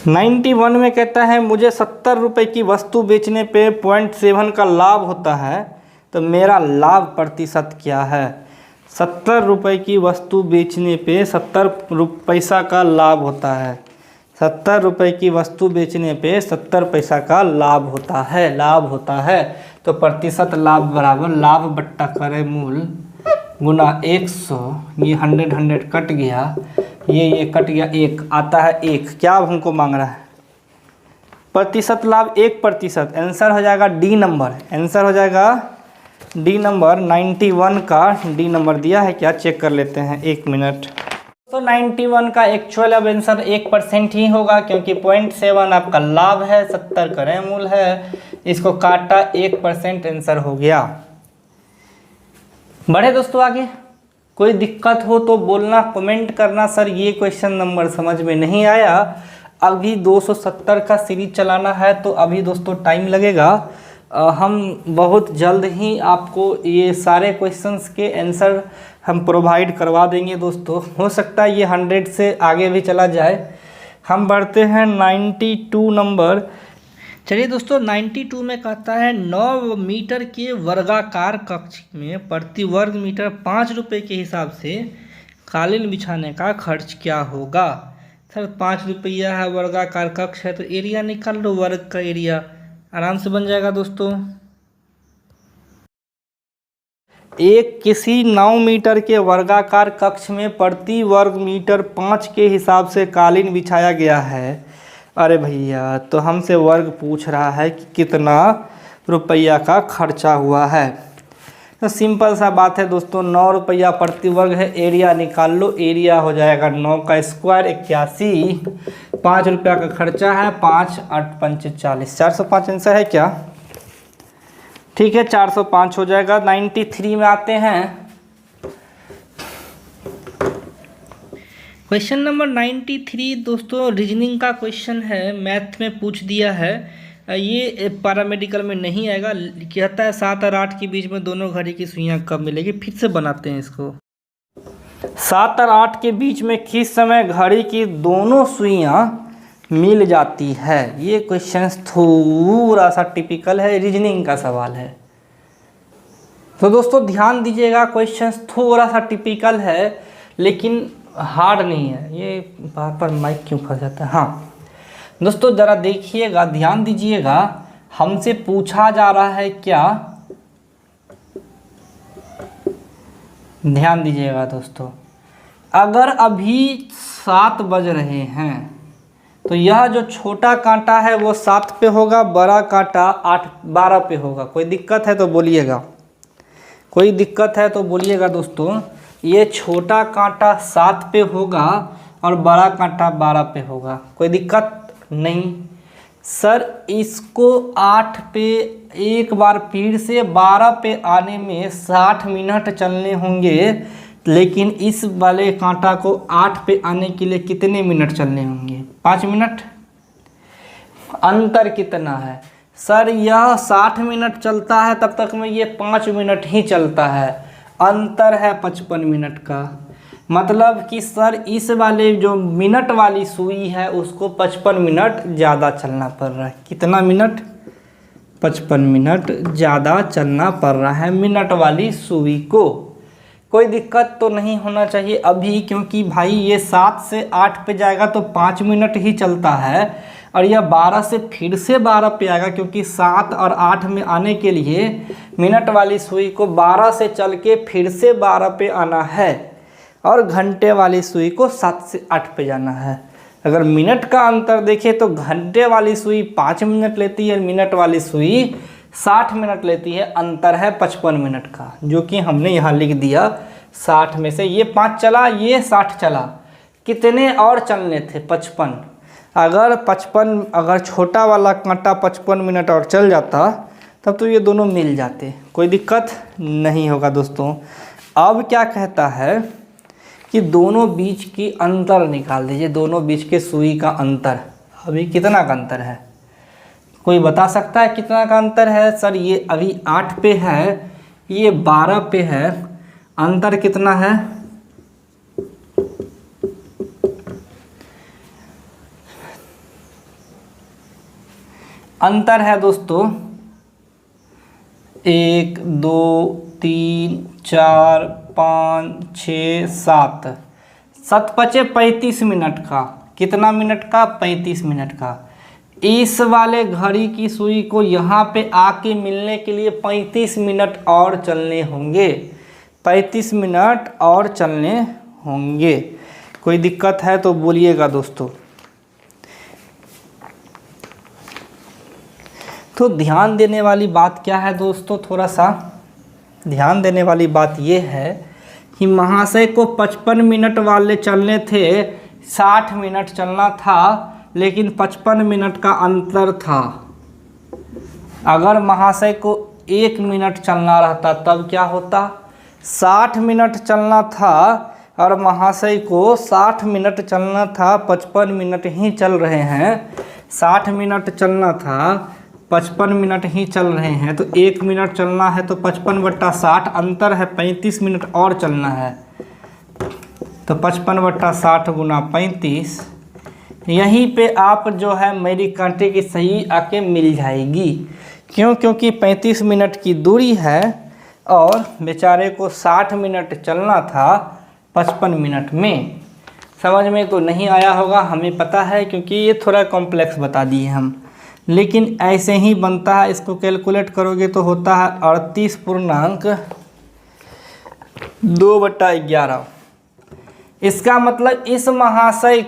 91 में कहता है मुझे 70 रुपये की वस्तु बेचने पे 0.7 का लाभ होता है, तो मेरा लाभ प्रतिशत क्या है। ₹70 की वस्तु बेचने पे 70 पैसा का लाभ होता है। ₹70 की वस्तु बेचने पे 70 पैसा का लाभ होता है। तो प्रतिशत लाभ बराबर लाभ बट्टा करे मूल गुना 100। ये 100 कट गया, ये कट गया, 1 आता है 1। क्या हमको मांग रहा है? प्रतिशत लाभ 1%। आंसर हो जाएगा डी नंबर। आंसर हो जाएगा डी नंबर। 91 का डी नंबर दिया है क्या, चेक कर लेते हैं 1 मिनट। तो 91 का एक्चुअल अब आंसर 1% ही होगा, क्योंकि 0.7 आपका लाभ है, 70 क्रय मूल है। इसको काटा 1%, आंसर हो गया। बढ़े दोस्तों आगे। कोई दिक्कत हो तो बोलना, कमेंट करना, सर ये क्वेश्चन नंबर समझ में नहीं आया। अभी 270 का सीरीज चलाना है, तो अभी दोस्तों टाइम लगेगा। हम बहुत जल्द ही आपको ये सारे क्वेश्चंस के आंसर हम प्रोवाइड करवा देंगे दोस्तों। हो सकता है ये 100 से आगे भी चला जाए। हम बढ़ते हैं 92 नंबर। चलिए दोस्तों, 92 में कहता है 9 मीटर के वर्गाकार कक्ष में प्रति वर्ग मीटर ₹5 के हिसाब से कालीन बिछाने का खर्च क्या होगा। सर ₹5 है, वर्गाकार कक्ष है, तो एरिया निकाल लो, वर्ग का एरिया आराम से बन जाएगा दोस्तों। एक किसी 9 मीटर के वर्गाकार कक्ष में प्रति वर्ग मीटर 5 के हिसाब से कालीन बिछाया गया है। अरे भैया, तो हमसे वर्ग पूछ रहा है कि कितना रुपया का खर्चा हुआ है। तो सिंपल सा बात है दोस्तों, ₹9 प्रति वर्ग है। एरिया निकाल लो, एरिया हो जाएगा 9 का स्क्वायर 81। ₹5 का खर्चा है, 5 8 5 40, 405 आंसर है क्या? ठीक है, 405 हो जाएगा। 93 में आते हैं। क्वेश्चन नंबर 93 दोस्तों रीजनिंग का क्वेश्चन है, मैथ में पूछ दिया है। ये पैरामेडिकल में नहीं आएगा। कहता है 7 और 8 के बीच में दोनों घड़ी की सुइयां कब मिलेगी। फिर से बनाते हैं इसको। 7 और 8 के बीच में किस समय घड़ी की दोनों सुइयां मिल जाती है। ये क्वेश्चन थोड़ा सा टिपिकल है, रीजनिंग का सवाल है। तो दोस्तों ध्यान दीजिएगा, क्वेश्चन थोड़ा सा टिपिकल है लेकिन हार्ड नहीं है। ये बार बार माइक क्यों फंस जाता है। हाँ दोस्तों ज़रा देखिएगा, ध्यान दीजिएगा। हमसे पूछा जा रहा है क्या, ध्यान दीजिएगा दोस्तों। अगर अभी 7 बज रहे हैं तो यह जो छोटा कांटा है वो 7 पे होगा, बड़ा कांटा 8 12 पे होगा। कोई दिक्कत है तो बोलिएगा, कोई दिक्कत है तो बोलिएगा दोस्तों। ये छोटा कांटा 7 पे होगा और बड़ा कांटा 12 पे होगा। कोई दिक्कत नहीं। सर इसको 8 पे एक बार फिर से 12 पे आने में 60 मिनट चलने होंगे, लेकिन इस वाले कांटा को 8 पे आने के लिए कितने मिनट चलने होंगे? 5 मिनट। अंतर कितना है? सर यह 60 मिनट चलता है, तब तक में ये 5 मिनट ही चलता है। अंतर है 55 मिनट का। मतलब कि सर इस वाले जो मिनट वाली सुई है उसको 55 मिनट ज़्यादा चलना पड़ रहा है। कितना मिनट? 55 मिनट ज़्यादा चलना पड़ रहा है मिनट वाली सुई को। कोई दिक्कत तो नहीं होना चाहिए अभी, क्योंकि भाई ये 7 से 8 पे जाएगा तो 5 मिनट ही चलता है, और यह 12 से फिर से 12 पे आएगा, क्योंकि 7 और 8 में आने के लिए मिनट वाली सुई को 12 से चल के फिर से 12 पे आना है, और घंटे वाली सुई को 7 से 8 पे जाना है। अगर मिनट का अंतर देखें तो घंटे वाली सुई 5 मिनट लेती है, मिनट वाली सुई 60 मिनट लेती है। अंतर है 55 मिनट का, जो कि हमने यहाँ लिख दिया। 60 में से ये 5 चला, ये 60 चला, कितने और चलने थे? 55। अगर छोटा वाला कांटा 55 मिनट और चल जाता तब तो ये दोनों मिल जाते, कोई दिक्कत नहीं होगा दोस्तों। अब क्या कहता है कि दोनों बीच की अंतर निकाल दीजिए, दोनों बीच के सुई का अंतर। अभी कितना का अंतर है? कोई बता सकता है कितना का अंतर है? सर ये अभी 8 पे है, ये 12 पे है, अंतर कितना है? अंतर है दोस्तों 1 2 3 4 5 6 7 7 पचे 35 मिनट का। कितना मिनट का? 35 मिनट का। इस वाले घड़ी की सुई को यहाँ पे आके मिलने के लिए 35 मिनट और चलने होंगे। 35 मिनट और चलने होंगे। कोई दिक्कत है तो बोलिएगा दोस्तों। तो ध्यान देने वाली बात क्या है दोस्तों, थोड़ा सा ध्यान देने वाली बात ये है कि महाशय को 55 मिनट वाले चलने थे, 60 मिनट चलना था, लेकिन 55 मिनट का अंतर था। अगर महाशय को 1 मिनट चलना रहता तब क्या होता? 60 मिनट चलना था और महाशय को 60 मिनट चलना था, 55 मिनट ही चल रहे हैं। 60 मिनट चलना था, 55 मिनट ही चल रहे हैं, तो 1 मिनट चलना है तो 55/60 अंतर है, 35 मिनट और चलना है, तो 55/60 गुना 35। यहीं पे आप जो है मेरी कांटे की सही आके मिल जाएगी। क्यों? क्योंकि 35 मिनट की दूरी है और बेचारे को 60 मिनट चलना था 55 मिनट में। समझ में तो नहीं आया होगा, हमें पता है, क्योंकि ये थोड़ा कॉम्प्लेक्स बता दिए हम, लेकिन ऐसे ही बनता है। इसको कैलकुलेट करोगे तो होता है 38.2/11। इसका मतलब इस महाशय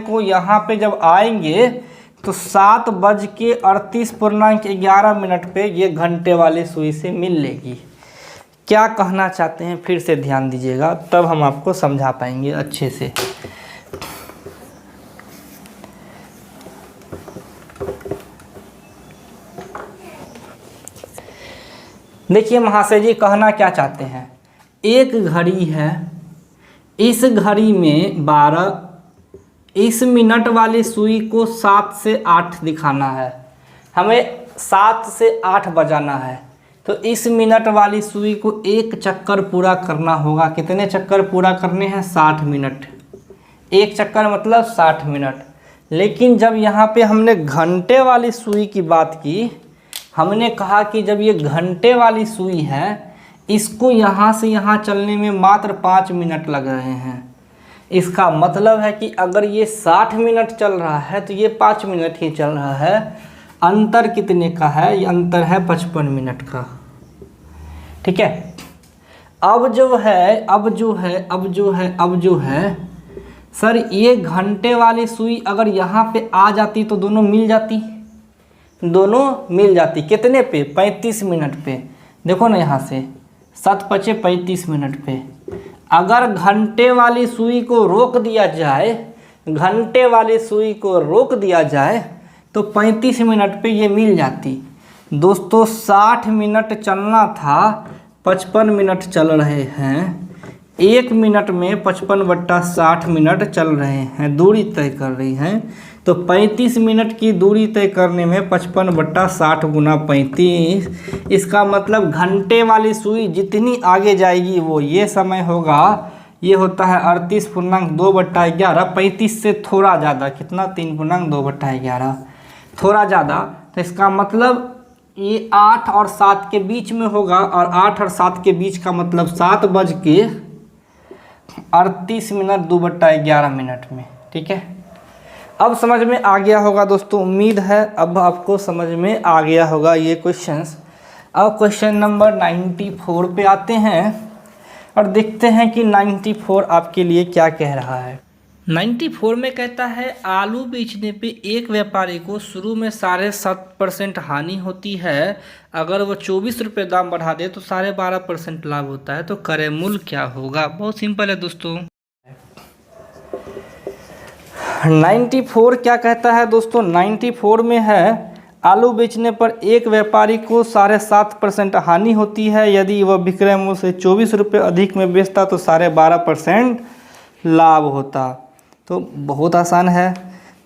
को यहाँ पे जब आएंगे तो 7:38.11 पे ये घंटे वाली सुई से मिल लेगी। क्या कहना चाहते हैं फिर से ध्यान दीजिएगा, तब हम आपको समझा पाएंगे अच्छे से। देखिए महाशय जी कहना क्या चाहते हैं, एक घड़ी है, इस घड़ी में 12, इस मिनट वाली सुई को 7 से 8 दिखाना है, हमें 7 से 8 बजाना है, तो इस मिनट वाली सुई को एक चक्कर पूरा करना होगा। कितने चक्कर पूरा करने हैं? 60 मिनट। एक चक्कर मतलब 60 मिनट। लेकिन जब यहाँ पे हमने घंटे वाली सुई की बात की, हमने कहा कि जब ये घंटे वाली सुई है, इसको यहाँ से यहाँ चलने में मात्र 5 मिनट लग रहे हैं। इसका मतलब है कि अगर ये 60 मिनट चल रहा है तो ये 5 मिनट ही चल रहा है। अंतर कितने का है? ये अंतर है 55 मिनट का। ठीक है। अब जो है सर, ये घंटे वाली सुई अगर यहाँ पे आ जाती तो दोनों मिल जाती। कितने पे? 35 मिनट पे। देखो ना यहाँ से 7 पचे 35 मिनट पे। अगर घंटे वाली सुई को रोक दिया जाए तो 35 मिनट पे ये मिल जाती। दोस्तों 60 मिनट चलना था, 55 मिनट चल रहे हैं। 1 मिनट में 55/60 मिनट चल रहे हैं, दूरी तय कर रही हैं। तो 35 मिनट की दूरी तय करने में 55/60 गुना 35, इसका मतलब घंटे वाली सुई जितनी आगे जाएगी वो ये समय होगा। ये होता है 38.2/11। 35 से थोड़ा ज़्यादा, कितना? 3.2/11, थोड़ा ज़्यादा। तो इसका मतलब ये 8 और 7 के बीच में होगा, और 8 और 7 के बीच का मतलब 7:38 मिनट 2/11 मिनट में। ठीक है, अब समझ में आ गया होगा दोस्तों, उम्मीद है अब आपको समझ में आ गया होगा ये क्वेश्चंस। अब क्वेश्चन नंबर 94 पे आते हैं और देखते हैं कि 94 आपके लिए क्या कह रहा है। 94 में कहता है, आलू बेचने पे एक व्यापारी को शुरू में 7.5% हानि होती है, अगर वो 24 रुपये दाम बढ़ा दे तो 12.5% लाभ होता है, तो क्रय मूल्य क्या होगा? बहुत सिंपल है दोस्तों। 94 क्या कहता है दोस्तों? 94 में है, आलू बेचने पर एक व्यापारी को 7.5% हानि होती है, यदि वह विक्रय मूल्य से 24 रुपये अधिक में बेचता तो 12.5% लाभ होता। तो बहुत आसान है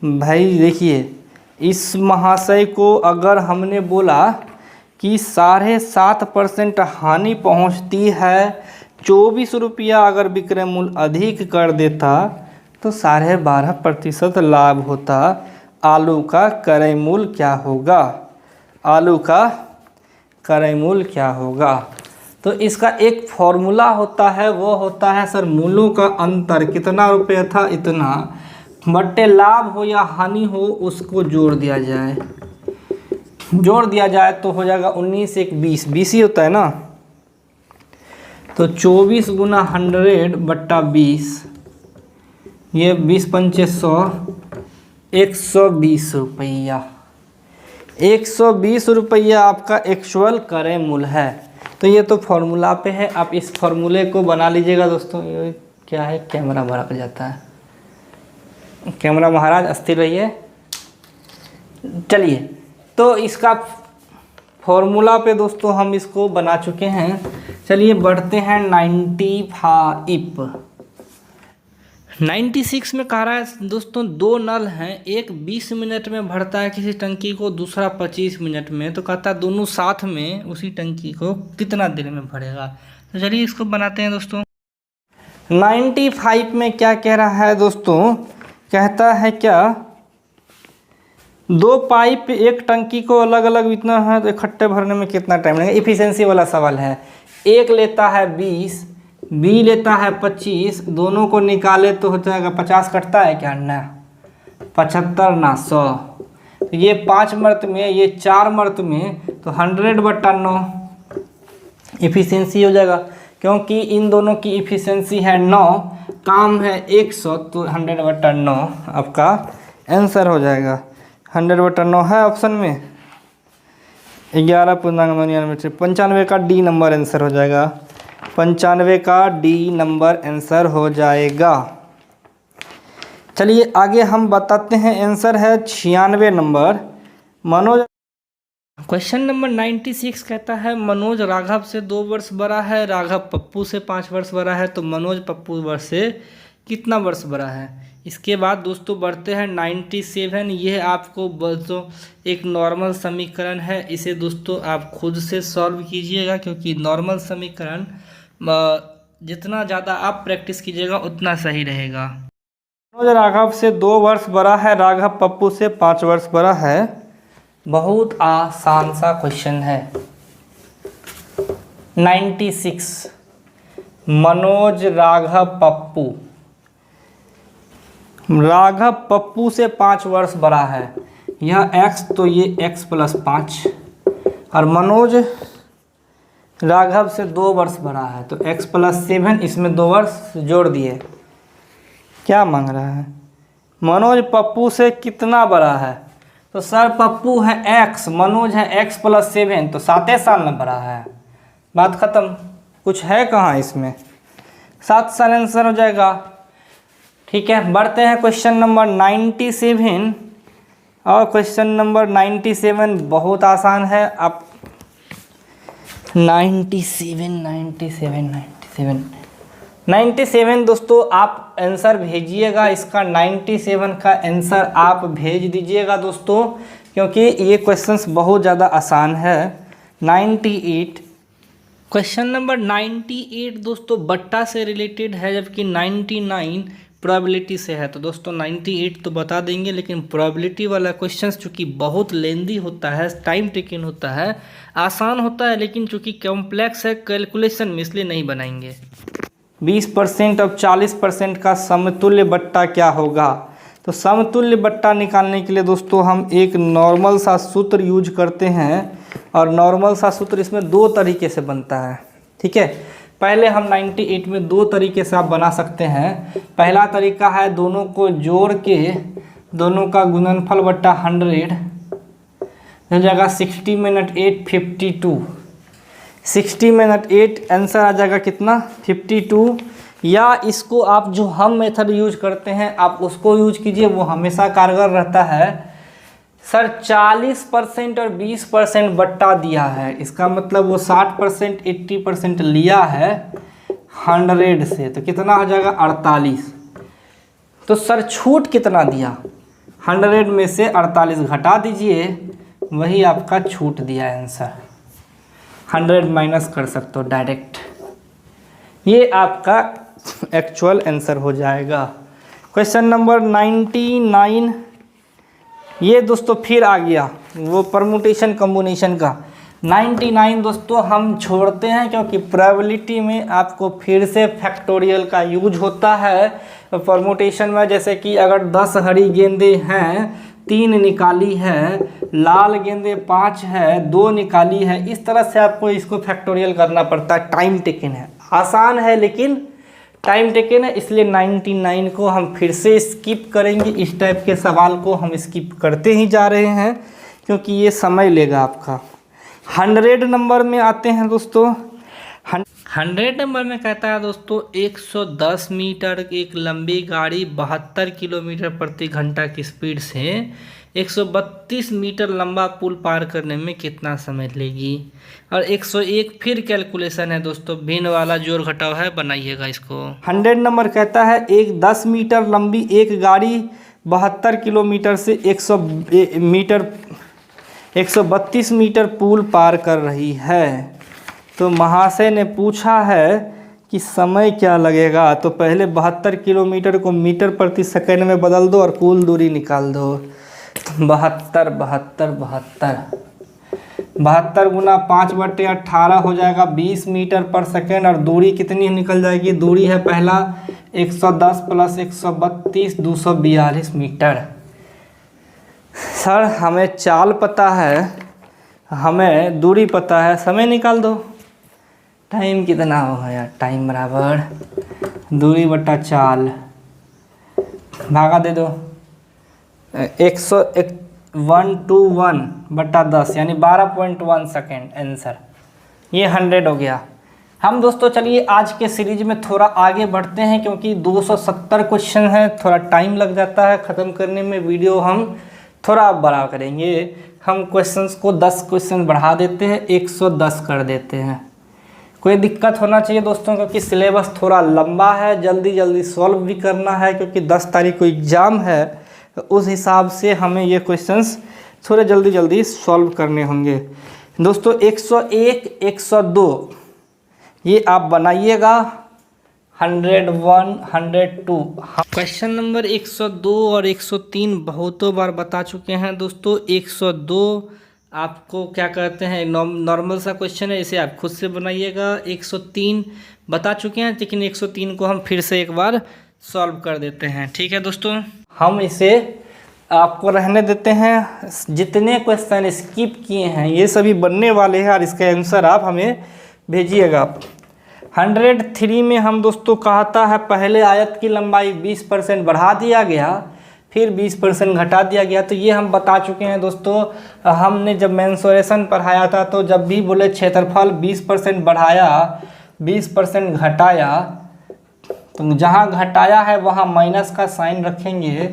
भाई। देखिए, इस महाशय को अगर हमने बोला कि 7.5% हानि पहुंचती है, 24 रुपया अगर विक्रय मूल्य अधिक कर देता तो 12.5% लाभ होता। आलू का क्रय मूल्य क्या होगा? तो इसका एक फॉर्मूला होता है, वो होता है सर मूलों का अंतर, कितना रुपये था इतना, बट्टे लाभ हो या हानि हो उसको जोड़ दिया जाए, जोड़ दिया जाए तो हो जाएगा 19 एक 20, 20 ही होता है ना, तो 24 गुना 100 बट्टा 20, ये 20 पंचे 100, 120 रुपया, 120 रुपया आपका एक्चुअल क्रय मूल्य है। तो ये तो फॉर्मूला पे है, आप इस फॉर्मूले को बना लीजिएगा दोस्तों। ये क्या है, कैमरा भड़क जाता है, कैमरा महाराज अस्थिर रहिए। चलिए, तो इसका फॉर्मूला पे दोस्तों हम इसको बना चुके हैं। चलिए बढ़ते हैं 96 में कह रहा है दोस्तों, दो नल हैं, एक 20 मिनट में भरता है किसी टंकी को, दूसरा 25 मिनट में, तो कहता है दोनों साथ में उसी टंकी को कितना देर में भरेगा। तो चलिए इसको बनाते हैं दोस्तों। 95 में क्या कह रहा है दोस्तों, कहता है क्या, दो पाइप एक टंकी को अलग अलग इतना है तो इकट्ठे भरने में कितना टाइम लगेगा, इफिशिएंसी वाला सवाल है। एक लेता है 20, बी लेता है 25, दोनों को निकाले तो हो जाएगा 50 कटता है क्या ना, 75 ना 100, तो ये 5 मर्त में, ये 4 मर्त में, तो 100/9 इफिशिएंसी हो जाएगा, क्योंकि इन दोनों की इफिशिएंसी है 9, काम है 100, तो 100/9 आपका आंसर हो जाएगा। 100/9 है ऑप्शन में, 11.99, 95 का डी नंबर आंसर हो जाएगा, 95 का डी नंबर आंसर हो जाएगा। चलिए आगे हम बताते हैं, आंसर है 96 नंबर। मनोज, क्वेश्चन नंबर 96 कहता है मनोज राघव से 2 वर्ष बड़ा है, राघव पप्पू से 5 वर्ष बड़ा है, तो मनोज पप्पू वर्ष से कितना वर्ष बड़ा है। इसके बाद दोस्तों बढ़ते हैं 97, यह आपको दोस्तों एक नॉर्मल समीकरण है, इसे दोस्तों आप खुद से सॉल्व कीजिएगा, क्योंकि नॉर्मल समीकरण जितना ज़्यादा आप प्रैक्टिस कीजिएगा उतना सही रहेगा। मनोज राघव से 2 वर्ष बड़ा है, राघव पप्पू से 5 वर्ष बड़ा है, बहुत आसान सा क्वेश्चन है। 96, मनोज राघव पप्पू, राघव पप्पू से 5 वर्ष बड़ा है, यह x तो ये x + 5, और मनोज राघव से 2 वर्ष बड़ा है, तो x + 7, इसमें 2 वर्ष जोड़ दिए। क्या मांग रहा है, मनोज पप्पू से कितना बड़ा है, तो सर पप्पू है x, मनोज है x + 7, तो 7 साल में बड़ा है, बात ख़त्म, कुछ है कहाँ इसमें, 7 साल आंसर हो जाएगा। ठीक है, बढ़ते हैं क्वेश्चन नंबर 97, और क्वेश्चन नंबर 97 बहुत आसान है। आप 97 दोस्तों आप आंसर भेजिएगा, इसका 97 का आंसर आप भेज दीजिएगा दोस्तों, क्योंकि ये क्वेश्चंस बहुत ज़्यादा आसान है। 98, क्वेश्चन नंबर 98 दोस्तों बट्टा से रिलेटेड है, जबकि 99 प्रोबेबिलिटी से है। तो दोस्तों 98 तो बता देंगे, लेकिन प्रोबेबिलिटी वाला क्वेश्चन चूँकि बहुत लेंदी होता है, टाइम टेकिंग होता है, आसान होता है, लेकिन चूँकि कॉम्प्लेक्स है कैलकुलेशन में, इसलिए नहीं बनाएंगे। 20% और 40% का समतुल्य बट्टा क्या होगा। तो समतुल्य बट्टा निकालने के लिए दोस्तों हम एक नॉर्मल सा सूत्र यूज करते हैं, और नॉर्मल सा सूत्र इसमें 2 तरीके से बनता है। ठीक है, पहले हम 98 में 2 तरीके से आप बना सकते हैं। पहला तरीका है दोनों को जोड़ के दोनों का गुणनफल बट्टा 100 हो जाएगा 60 मिनट 8 52, 60 मिनट 8 आंसर आ जाएगा कितना 52। या इसको आप जो हम मेथड यूज करते हैं आप उसको यूज कीजिए, वो हमेशा कारगर रहता है। सर 40% और 20% बट्टा दिया है, इसका मतलब वो 60% 80% लिया है 100 से, तो कितना हो जाएगा 48। तो सर छूट कितना दिया, 100 में से 48 घटा दीजिए, वही आपका छूट दिया आंसर। 100 माइनस कर सकते हो डायरेक्ट, ये आपका एक्चुअल आंसर हो जाएगा। क्वेश्चन नंबर 99, ये दोस्तों फिर आ गया वो परमुटेशन कम्बिनेशन का। 99 दोस्तों हम छोड़ते हैं, क्योंकि प्रोबेबिलिटी में आपको फिर से फैक्टोरियल का यूज होता है परमुटेशन में। जैसे कि अगर 10 हरी गेंदे हैं, 3 निकाली है, लाल गेंदे 5 है, 2 निकाली है, इस तरह से आपको इसको फैक्टोरियल करना पड़ता है। टाइम टेकन है, आसान है लेकिन टाइम टेकन है, इसलिए 99 को हम फिर से स्किप करेंगे। इस टाइप के सवाल को हम स्किप करते ही जा रहे हैं, क्योंकि ये समय लेगा आपका। 100 नंबर में आते हैं दोस्तों। 100 नंबर में कहता है दोस्तों 110 मीटर एक लंबी गाड़ी 72 किलोमीटर प्रति घंटा की स्पीड से 132 मीटर लंबा पुल पार करने में कितना समय लेगी। और 101 फिर कैलकुलेशन है दोस्तों, भिन्न वाला जोड़ घटाव है, बनाइएगा इसको। 100 नंबर कहता है एक 10 मीटर लंबी एक गाड़ी 72 किलोमीटर से 132 मीटर पुल पार कर रही है। तो महाशय ने पूछा है कि समय क्या लगेगा। तो पहले 72 किलोमीटर को मीटर प्रति सेकंड में बदल दो और कुल दूरी निकाल दो। 72 गुना 5/18 हो जाएगा 20 मीटर पर सेकंड। और दूरी कितनी निकल जाएगी? दूरी है पहला 110 प्लस 132 242 मीटर। सर हमें चाल पता है, हमें दूरी पता है, समय निकाल दो। टाइम कितना होगा यार? टाइम बराबर दूरी बटा चाल, भागा दे दो 121 बटा 10 यानी 12.1 सेकेंड आंसर। ये 100 हो गया। हम दोस्तों चलिए आज के सीरीज में थोड़ा आगे बढ़ते हैं, क्योंकि 270 क्वेश्चन है, थोड़ा टाइम लग जाता है ख़त्म करने में। वीडियो हम थोड़ा बड़ा करेंगे, हम क्वेश्चंस को 10 क्वेश्चन बढ़ा देते हैं, 110 कर देते हैं। कोई दिक्कत होना चाहिए दोस्तों, क्योंकि सिलेबस थोड़ा लंबा है, जल्दी जल्दी सॉल्व भी करना है, क्योंकि 10 तारीख को एग्ज़ाम है। तो उस हिसाब से हमें ये क्वेश्चंस थोड़े जल्दी जल्दी सॉल्व करने होंगे दोस्तों। 101 102 ये आप बनाइएगा। 101 102 क्वेश्चन नंबर 102 और 103 बहुतों बार बता चुके हैं दोस्तों। 102 आपको क्या कहते हैं, नॉर्मल सा क्वेश्चन है, इसे आप खुद से बनाइएगा। 103 बता चुके हैं, लेकिन 103 को हम फिर से एक बार सॉल्व कर देते हैं। ठीक है दोस्तों, हम इसे आपको रहने देते हैं। जितने क्वेश्चन स्किप किए हैं ये सभी बनने वाले हैं, और इसका आंसर आप हमें भेजिएगा। 103 में हम दोस्तों कहता है पहले आयत की लंबाई 20% बढ़ा दिया गया, फिर 20% घटा दिया गया। तो ये हम बता चुके हैं दोस्तों। हमने जब मेंसुरेशन पढ़ाया था, तो जब भी बोले क्षेत्रफल 20% बढ़ाया 20% घटाया, तो जहाँ घटाया है वहाँ माइनस का साइन रखेंगे।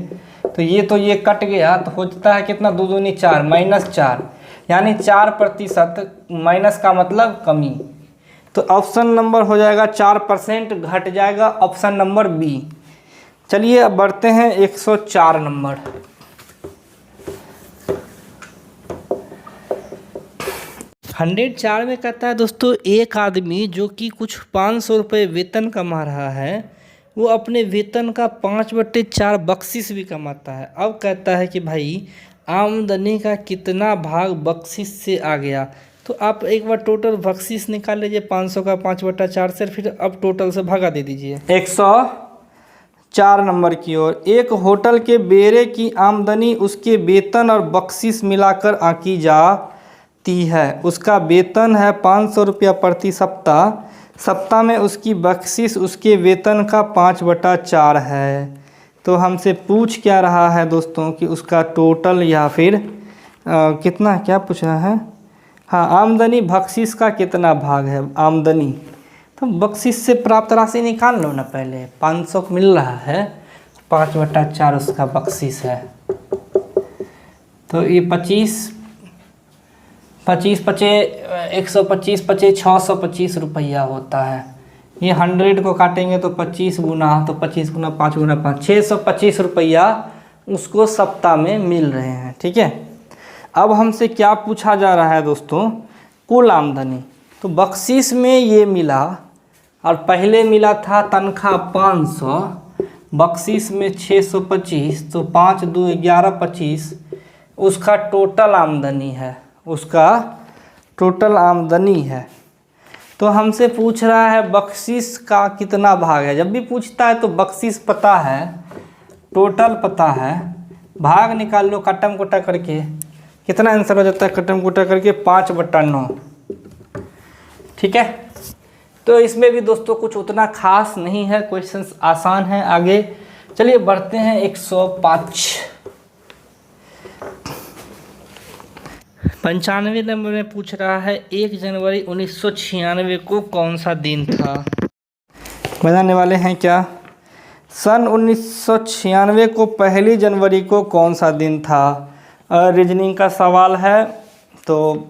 तो ये कट गया, तो होता है कितना, 2 दूनी 4 -4 यानी 4%। माइनस का मतलब कमी। तो ऑप्शन नंबर हो जाएगा 4% घट जाएगा, ऑप्शन नंबर बी। चलिए अब बढ़ते हैं 104 नंबर। हंड्रेड 4 में कहता है दोस्तों एक आदमी जो कि कुछ 500 रुपये वेतन कमा रहा है, वो अपने वेतन का 5/4 बख्शिश भी कमाता है। अब कहता है कि भाई आमदनी का कितना भाग बख्शिश से आ गया। तो आप एक बार टोटल बख्शिश निकाल लीजिए 500 का 5/4 से, फिर अब टोटल से भागा दे दीजिए 104 नंबर की ओर। एक होटल के बेरे की आमदनी उसके वेतन और बख्शिश मिलाकर आंकी जाती है। उसका वेतन है 500 रुपया प्रति सप्ताह। सप्ताह में उसकी बख्शिश उसके वेतन का 5/4 है। तो हमसे पूछ क्या रहा है दोस्तों कि उसका टोटल या फिर कितना, क्या पूछ रहा है? हाँ, आमदनी बख्शिश का कितना भाग है आमदनी। तो बख्शिश से प्राप्त राशि निकाल लो ना पहले। 500 मिल रहा है, 5/4 उसका बख्शिश है। तो ये 25 पचे 125 पचे 625 रुपया होता है। ये 100 को काटेंगे तो 25 गुना, तो 25 गुना 5 गुना 5 625 रुपया उसको सप्ताह में मिल रहे हैं। ठीक है, अब हमसे क्या पूछा जा रहा है दोस्तों? कुल आमदनी। तो बख्शिश में ये मिला, और पहले मिला था तनख्वाह 500, बख्शिश में 625, तो 5 2 11 25 उसका टोटल आमदनी है। उसका टोटल आमदनी है। तो हमसे पूछ रहा है बख्शिश का कितना भाग है। जब भी पूछता है तो बख्शिश पता है, टोटल पता है, भाग निकाल लो कटम कोटा करके। कितना आंसर हो जाता है कटम कोटा करके? 5/9। ठीक है, तो इसमें भी दोस्तों कुछ उतना खास नहीं है, क्वेश्चंस आसान है। आगे चलिए बढ़ते हैं 105। 95 नंबर में पूछ रहा है 1 जनवरी 1996 को कौन सा दिन था। बताने वाले हैं क्या? सन 1996 को 1 जनवरी को कौन सा दिन था। रीजनिंग का सवाल है। तो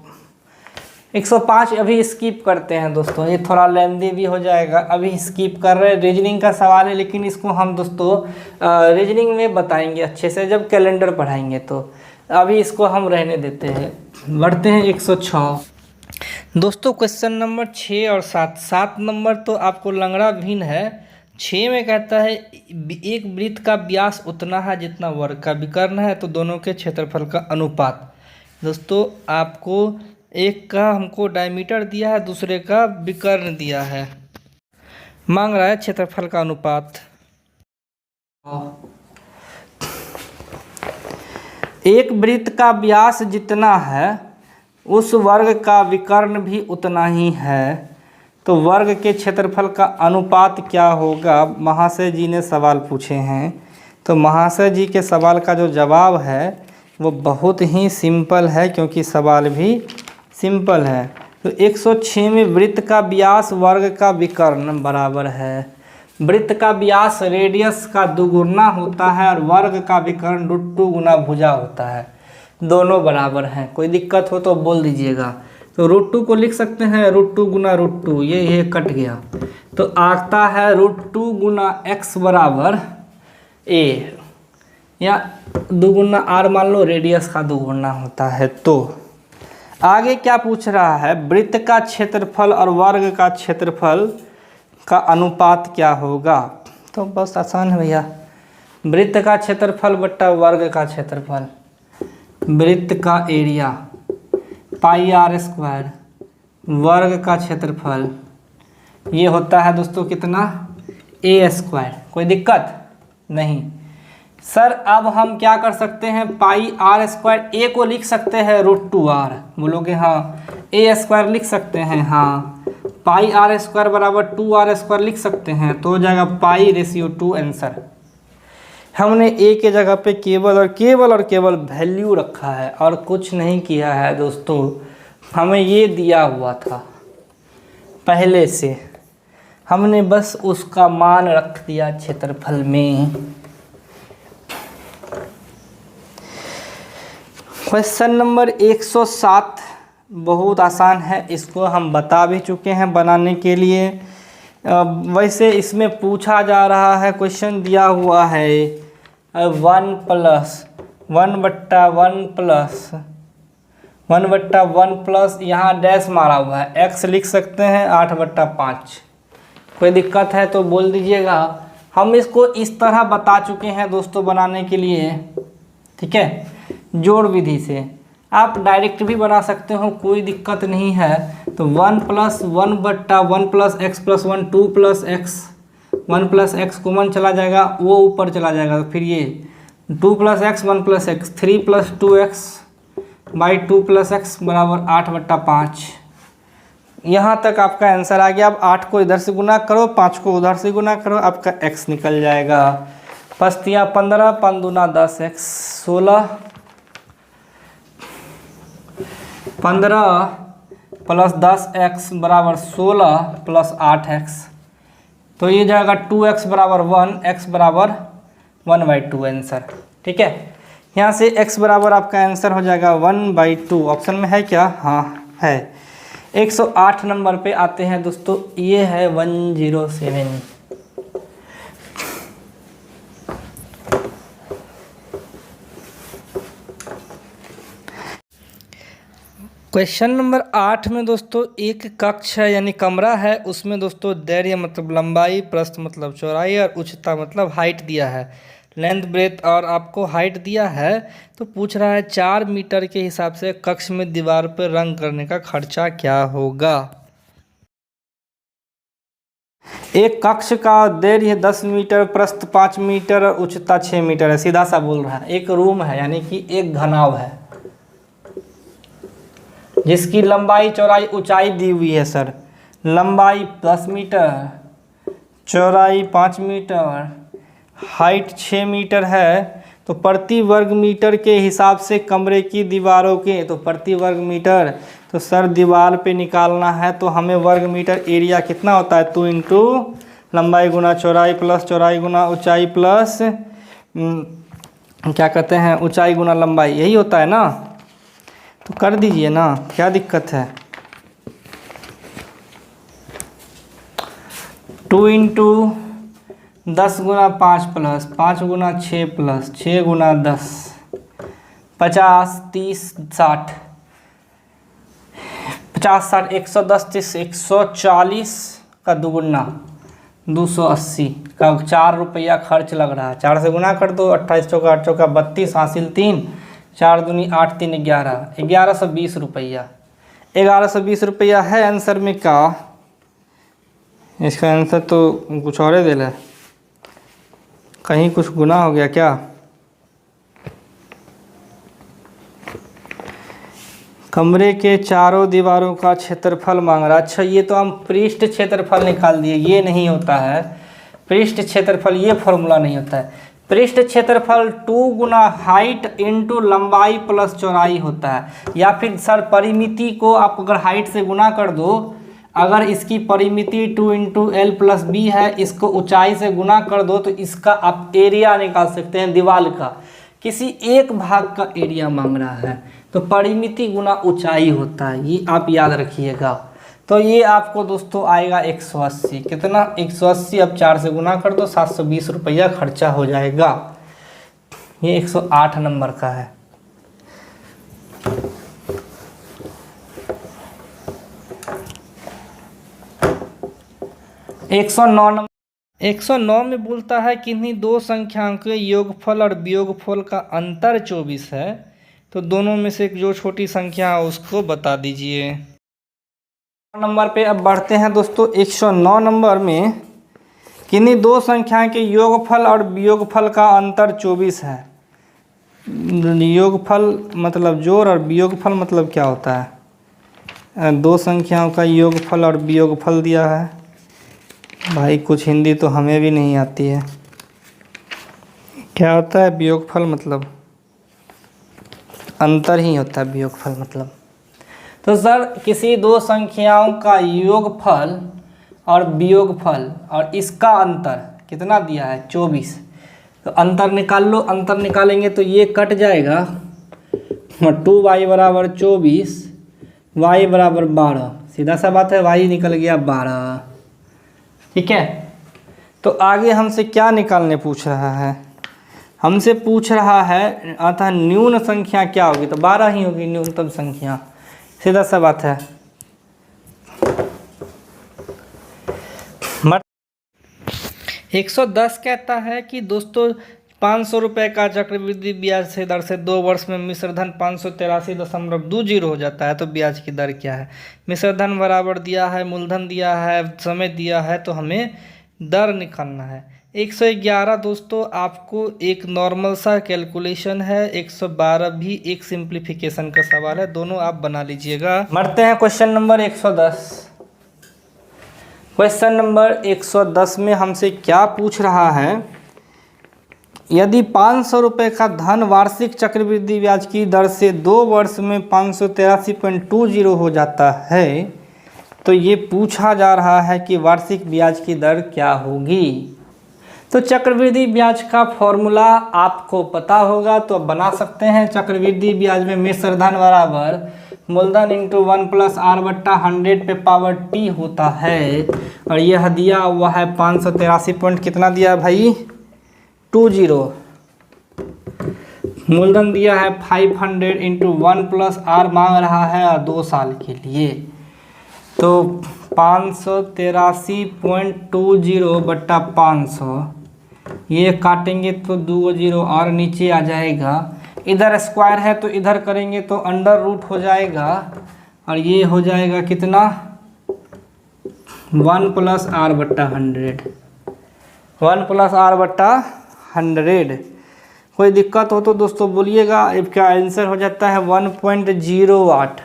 105 अभी स्किप करते हैं दोस्तों, ये थोड़ा लेंदी भी हो जाएगा, अभी स्किप कर रहे हैं। रीजनिंग का सवाल है, लेकिन इसको हम दोस्तों रीजनिंग में बताएंगे अच्छे से जब कैलेंडर पढ़ाएंगे, तो अभी इसको हम रहने देते हैं। बढ़ते हैं 106। दोस्तों क्वेश्चन नंबर 6 और 7। 7 नंबर तो आपको लंगड़ा भिन्न है। 6 में कहता है एक वृत्त का व्यास उतना है जितना वर्ग का विकर्ण है, तो दोनों के क्षेत्रफल का अनुपात। दोस्तों आपको एक का हमको डायमीटर दिया है, दूसरे का विकर्ण दिया है, मांग रहा है क्षेत्रफल का अनुपात। एक वृत्त का व्यास जितना है उस वर्ग का विकर्ण भी उतना ही है, तो वर्ग के क्षेत्रफल का अनुपात क्या होगा? महाशय जी ने सवाल पूछे हैं, तो महाशय जी के सवाल का जो जवाब है वो बहुत ही सिंपल है, क्योंकि सवाल भी सिंपल है। तो 106 में वृत्त का व्यास वर्ग का विकर्ण बराबर है। वृत्त का व्यास रेडियस का दुगुना होता है और वर्ग का विकर्ण √2 गुना भुजा होता है, दोनों बराबर हैं। कोई दिक्कत हो तो बोल दीजिएगा। तो √2 को लिख सकते हैं √2 गुना √2, ये कट गया, तो आता है √2 गुना x बराबर a, या दुगुना r मान लो, रेडियस का दुगुना होता है। तो आगे क्या पूछ रहा है? वृत्त का क्षेत्रफल और वर्ग का क्षेत्रफल का अनुपात क्या होगा। तो बहुत आसान है भैया, वृत्त का क्षेत्रफल बट्टा वर्ग का क्षेत्रफल, वृत्त का एरिया πr², वर्ग का क्षेत्रफल ये होता है दोस्तों कितना? a²। कोई दिक्कत नहीं। सर अब हम क्या कर सकते हैं? πr², a को लिख सकते हैं √2r, बोलोगे हाँ। a² लिख सकते हैं, हाँ। πr² बराबर 2r² लिख सकते हैं, तो हो जाएगा π/2 आंसर। हमने a के जगह पे केवल और केवल वैल्यू रखा है और कुछ नहीं किया है दोस्तों। हमें ये दिया हुआ था पहले से, हमने बस उसका मान रख दिया क्षेत्रफल में। क्वेश्चन नंबर 107 बहुत आसान है, इसको हम बता भी चुके हैं बनाने के लिए। वैसे इसमें पूछा जा रहा है, क्वेश्चन दिया हुआ है 1+1+1+1+, यहाँ डैश मारा हुआ है, x लिख सकते हैं 8/5। कोई दिक्कत है तो बोल दीजिएगा। हम इसको इस तरह बता चुके हैं दोस्तों बनाने के लिए, ठीक है, जोड़ विधि से। आप डायरेक्ट भी बना सकते हो, कोई दिक्कत नहीं है। तो 1+1/1+x+1 2+x, 1+x कॉमन चला जाएगा, वो ऊपर चला जाएगा, फिर ये 2+x 1+x 3+2x/2+x बराबर 8/5। यहाँ तक आपका आंसर आ गया। अब 8 को इधर से गुना करो, 5 को उधर से गुना करो, आपका x निकल जाएगा। 5×3 15, 5×2 10x, 16, 15 + 10x बराबर 16 + 8x, तो ये जाएगा 2x बराबर 1, x बराबर 1/2 आंसर। ठीक है, यहाँ से x बराबर आपका आंसर हो जाएगा 1/2। ऑप्शन में है क्या? हाँ है। 108 नंबर पे आते हैं दोस्तों, ये है 107। क्वेश्चन नंबर 8 में दोस्तों एक कक्ष है यानी कमरा है, उसमें दोस्तों दैर्घ्य मतलब लंबाई, प्रस्थ मतलब चौड़ाई और उच्चता मतलब हाइट दिया है। लेंथ ब्रेथ और आपको हाइट दिया है, तो पूछ रहा है 4 मीटर के हिसाब से कक्ष में दीवार पर रंग करने का खर्चा क्या होगा। एक कक्ष का दैर्घ्य 10 मीटर, प्रस्थ 5 मीटर और उच्चता 6 मीटर है। सीधा सा बोल रहा है, एक रूम है यानी कि एक घनाव है जिसकी लंबाई चौड़ाई ऊंचाई दी हुई है सर। लंबाई 10 मीटर, चौड़ाई 5 मीटर, हाइट 6 मीटर है। तो प्रति वर्ग मीटर के हिसाब से कमरे की दीवारों के, तो प्रति वर्ग मीटर, तो सर दीवार पे निकालना है तो हमें वर्ग मीटर एरिया कितना होता है, 2 इंटू लंबाई गुना चौड़ाई प्लस चौड़ाई गुना ऊंचाई प्लस क्या कहते हैं ऊंचाई गुना लंबाई, यही होता है ना। तो कर दीजिए ना, क्या दिक्कत है। 2 इंटू 10 गुना 5 प्लस 5 गुना 6 प्लस 6 गुना 10, 50, 30, 60, 50, 60, 110, 30, 140 का दुगुना 280 का 4 रुपया खर्च लग रहा है। 4 से गुना कर दो, 28 चौका 8 चौका 32, हासिल 3, 4 दूनी 8, 3 11, 1120 रुपया। 1120 रुपया है आंसर में का। इसका आंसर तो कुछ और ही दिला है, कहीं कुछ गुना हो गया क्या। कमरे के चारों दीवारों का क्षेत्रफल मांग रहा है। अच्छा, ये तो हम पृष्ठ क्षेत्रफल निकाल दिए, ये नहीं होता है पृष्ठ क्षेत्रफल, ये फॉर्मूला नहीं होता है। पृष्ठ क्षेत्रफल 2 गुना हाइट इंटू लंबाई प्लस चौड़ाई होता है। या फिर सर परिमिति को आप अगर हाइट से गुना कर दो, अगर इसकी परिमिति 2 इंटू एल प्लस बी है, इसको ऊंचाई से गुना कर दो तो इसका आप एरिया निकाल सकते हैं दीवार का। किसी एक भाग का एरिया मांग रहा है तो परिमिति गुना ऊंचाई होता है, ये आप याद रखिएगा। तो ये आपको दोस्तों आएगा 180। कितना 180, अब 4 से गुना कर दो, 720 रुपया खर्चा हो जाएगा। ये 108 नंबर का है। 109 नंबर 109 में बोलता है किन्हीं दो संख्याओं के योगफल और वियोगफल का अंतर 24 है, तो दोनों में से जो छोटी संख्या है उसको बता दीजिए। नंबर पे अब बढ़ते हैं दोस्तों। 109 नंबर में किन्हीं दो संख्या के योगफल और वियोगफल का अंतर 24 है। योगफल मतलब जोड़ और वियोगफल मतलब क्या होता है। दो संख्याओं का योगफल और वियोगफल दिया है। भाई कुछ हिंदी तो हमें भी नहीं आती है, क्या होता है वियोगफल मतलब अंतर ही होता है वियोगफल मतलब। तो सर किसी दो संख्याओं का योगफल और वियोगफल और इसका अंतर कितना दिया है 24। तो अंतर निकाल लो, अंतर निकालेंगे तो ये कट जाएगा, 2y बराबर 24, y बराबर 12, सीधा सा बात है, y निकल गया 12। ठीक है, तो आगे हमसे क्या निकालने पूछ रहा है, हमसे पूछ रहा है अतः न्यून संख्या क्या होगी, तो 12 ही होगी न्यूनतम संख्या, सीधा सा बात है। 110 कहता है कि दोस्तों 500 रुपये का चक्रवृद्धि ब्याज से दर से 2 वर्ष में मिश्रधन 583.20 हो जाता है, तो ब्याज की दर क्या है। मिश्रधन बराबर दिया है, मूलधन दिया है, समय दिया है, तो हमें दर निकालना है। 111 दोस्तों आपको एक नॉर्मल सा कैलकुलेशन है, 112 भी एक सिंप्लीफिकेशन का सवाल है, दोनों आप बना लीजिएगा। बढ़ते हैं क्वेश्चन नंबर 110। क्वेश्चन नंबर 110 में हमसे क्या पूछ रहा है, यदि 500 रुपये का धन वार्षिक चक्रवृद्धि ब्याज की दर से 2 वर्ष में 583.20 हो जाता है, तो ये पूछा जा रहा है कि वार्षिक ब्याज की दर क्या होगी। तो चक्रवृद्धि ब्याज का फॉर्मूला आपको पता होगा तो बना सकते हैं। चक्रवृद्धि ब्याज में मिश्रधन बराबर मूलधन इंटू 1 प्लस आर बट्टा 100 पे पावर टी होता है, और यह दिया हुआ है 583 पॉइंट कितना दिया भाई 20। मूलधन दिया है 500 इंटू 1 प्लस आर मांग रहा है 2 साल के लिए, तो 583.20 बट्टा 500 ये काटेंगे तो 2 0 और नीचे आ जाएगा। इधर स्क्वायर है तो इधर करेंगे तो अंडर रूट हो जाएगा और ये हो जाएगा कितना 1 + r/100, 1 + r/100। कोई दिक्कत हो तो दोस्तों बोलिएगा। इसका आंसर हो जाता है 1.08।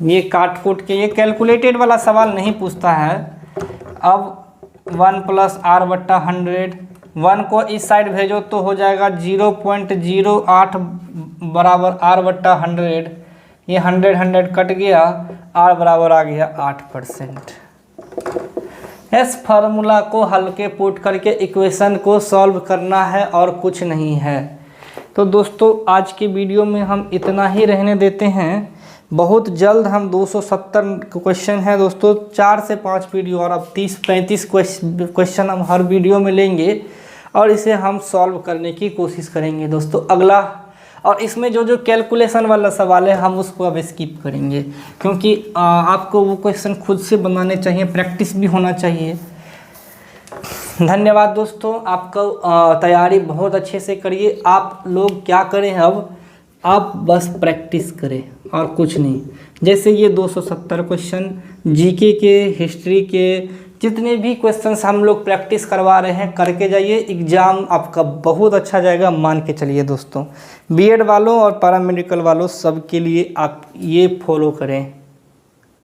ये काट कूट के, ये कैलकुलेटेड वाला सवाल नहीं पूछता है। अब 1 + r/100, 1 को इस साइड भेजो तो हो जाएगा 0.08 बराबर r/100। ये 100 कट गया, r बराबर आ गया 8%। इस फार्मूला को हल्के पुट करके इक्वेशन को सॉल्व करना है और कुछ नहीं है। तो दोस्तों आज की वीडियो में हम इतना ही रहने देते हैं। बहुत जल्द हम 270 क्वेश्चन है दोस्तों, 4 से 5 वीडियो और अब 30-35 क्वेश्चन हम हर वीडियो में लेंगे और इसे हम सॉल्व करने की कोशिश करेंगे दोस्तों अगला। और इसमें जो जो कैलकुलेशन वाला सवाल है हम उसको अब स्किप करेंगे, क्योंकि आपको वो क्वेश्चन खुद से बनाने चाहिए, प्रैक्टिस भी होना चाहिए। धन्यवाद दोस्तों, आपका तैयारी बहुत अच्छे से करिए। आप लोग क्या करें, अब आप बस प्रैक्टिस करें और कुछ नहीं। जैसे ये 270 क्वेश्चन जीके के, हिस्ट्री के, जितने भी क्वेश्चंस हम लोग प्रैक्टिस करवा रहे हैं करके जाइए, एग्ज़ाम आपका बहुत अच्छा जाएगा, मान के चलिए दोस्तों। बीएड वालों और पैरामेडिकल वालों सब के लिए आप ये फॉलो करें।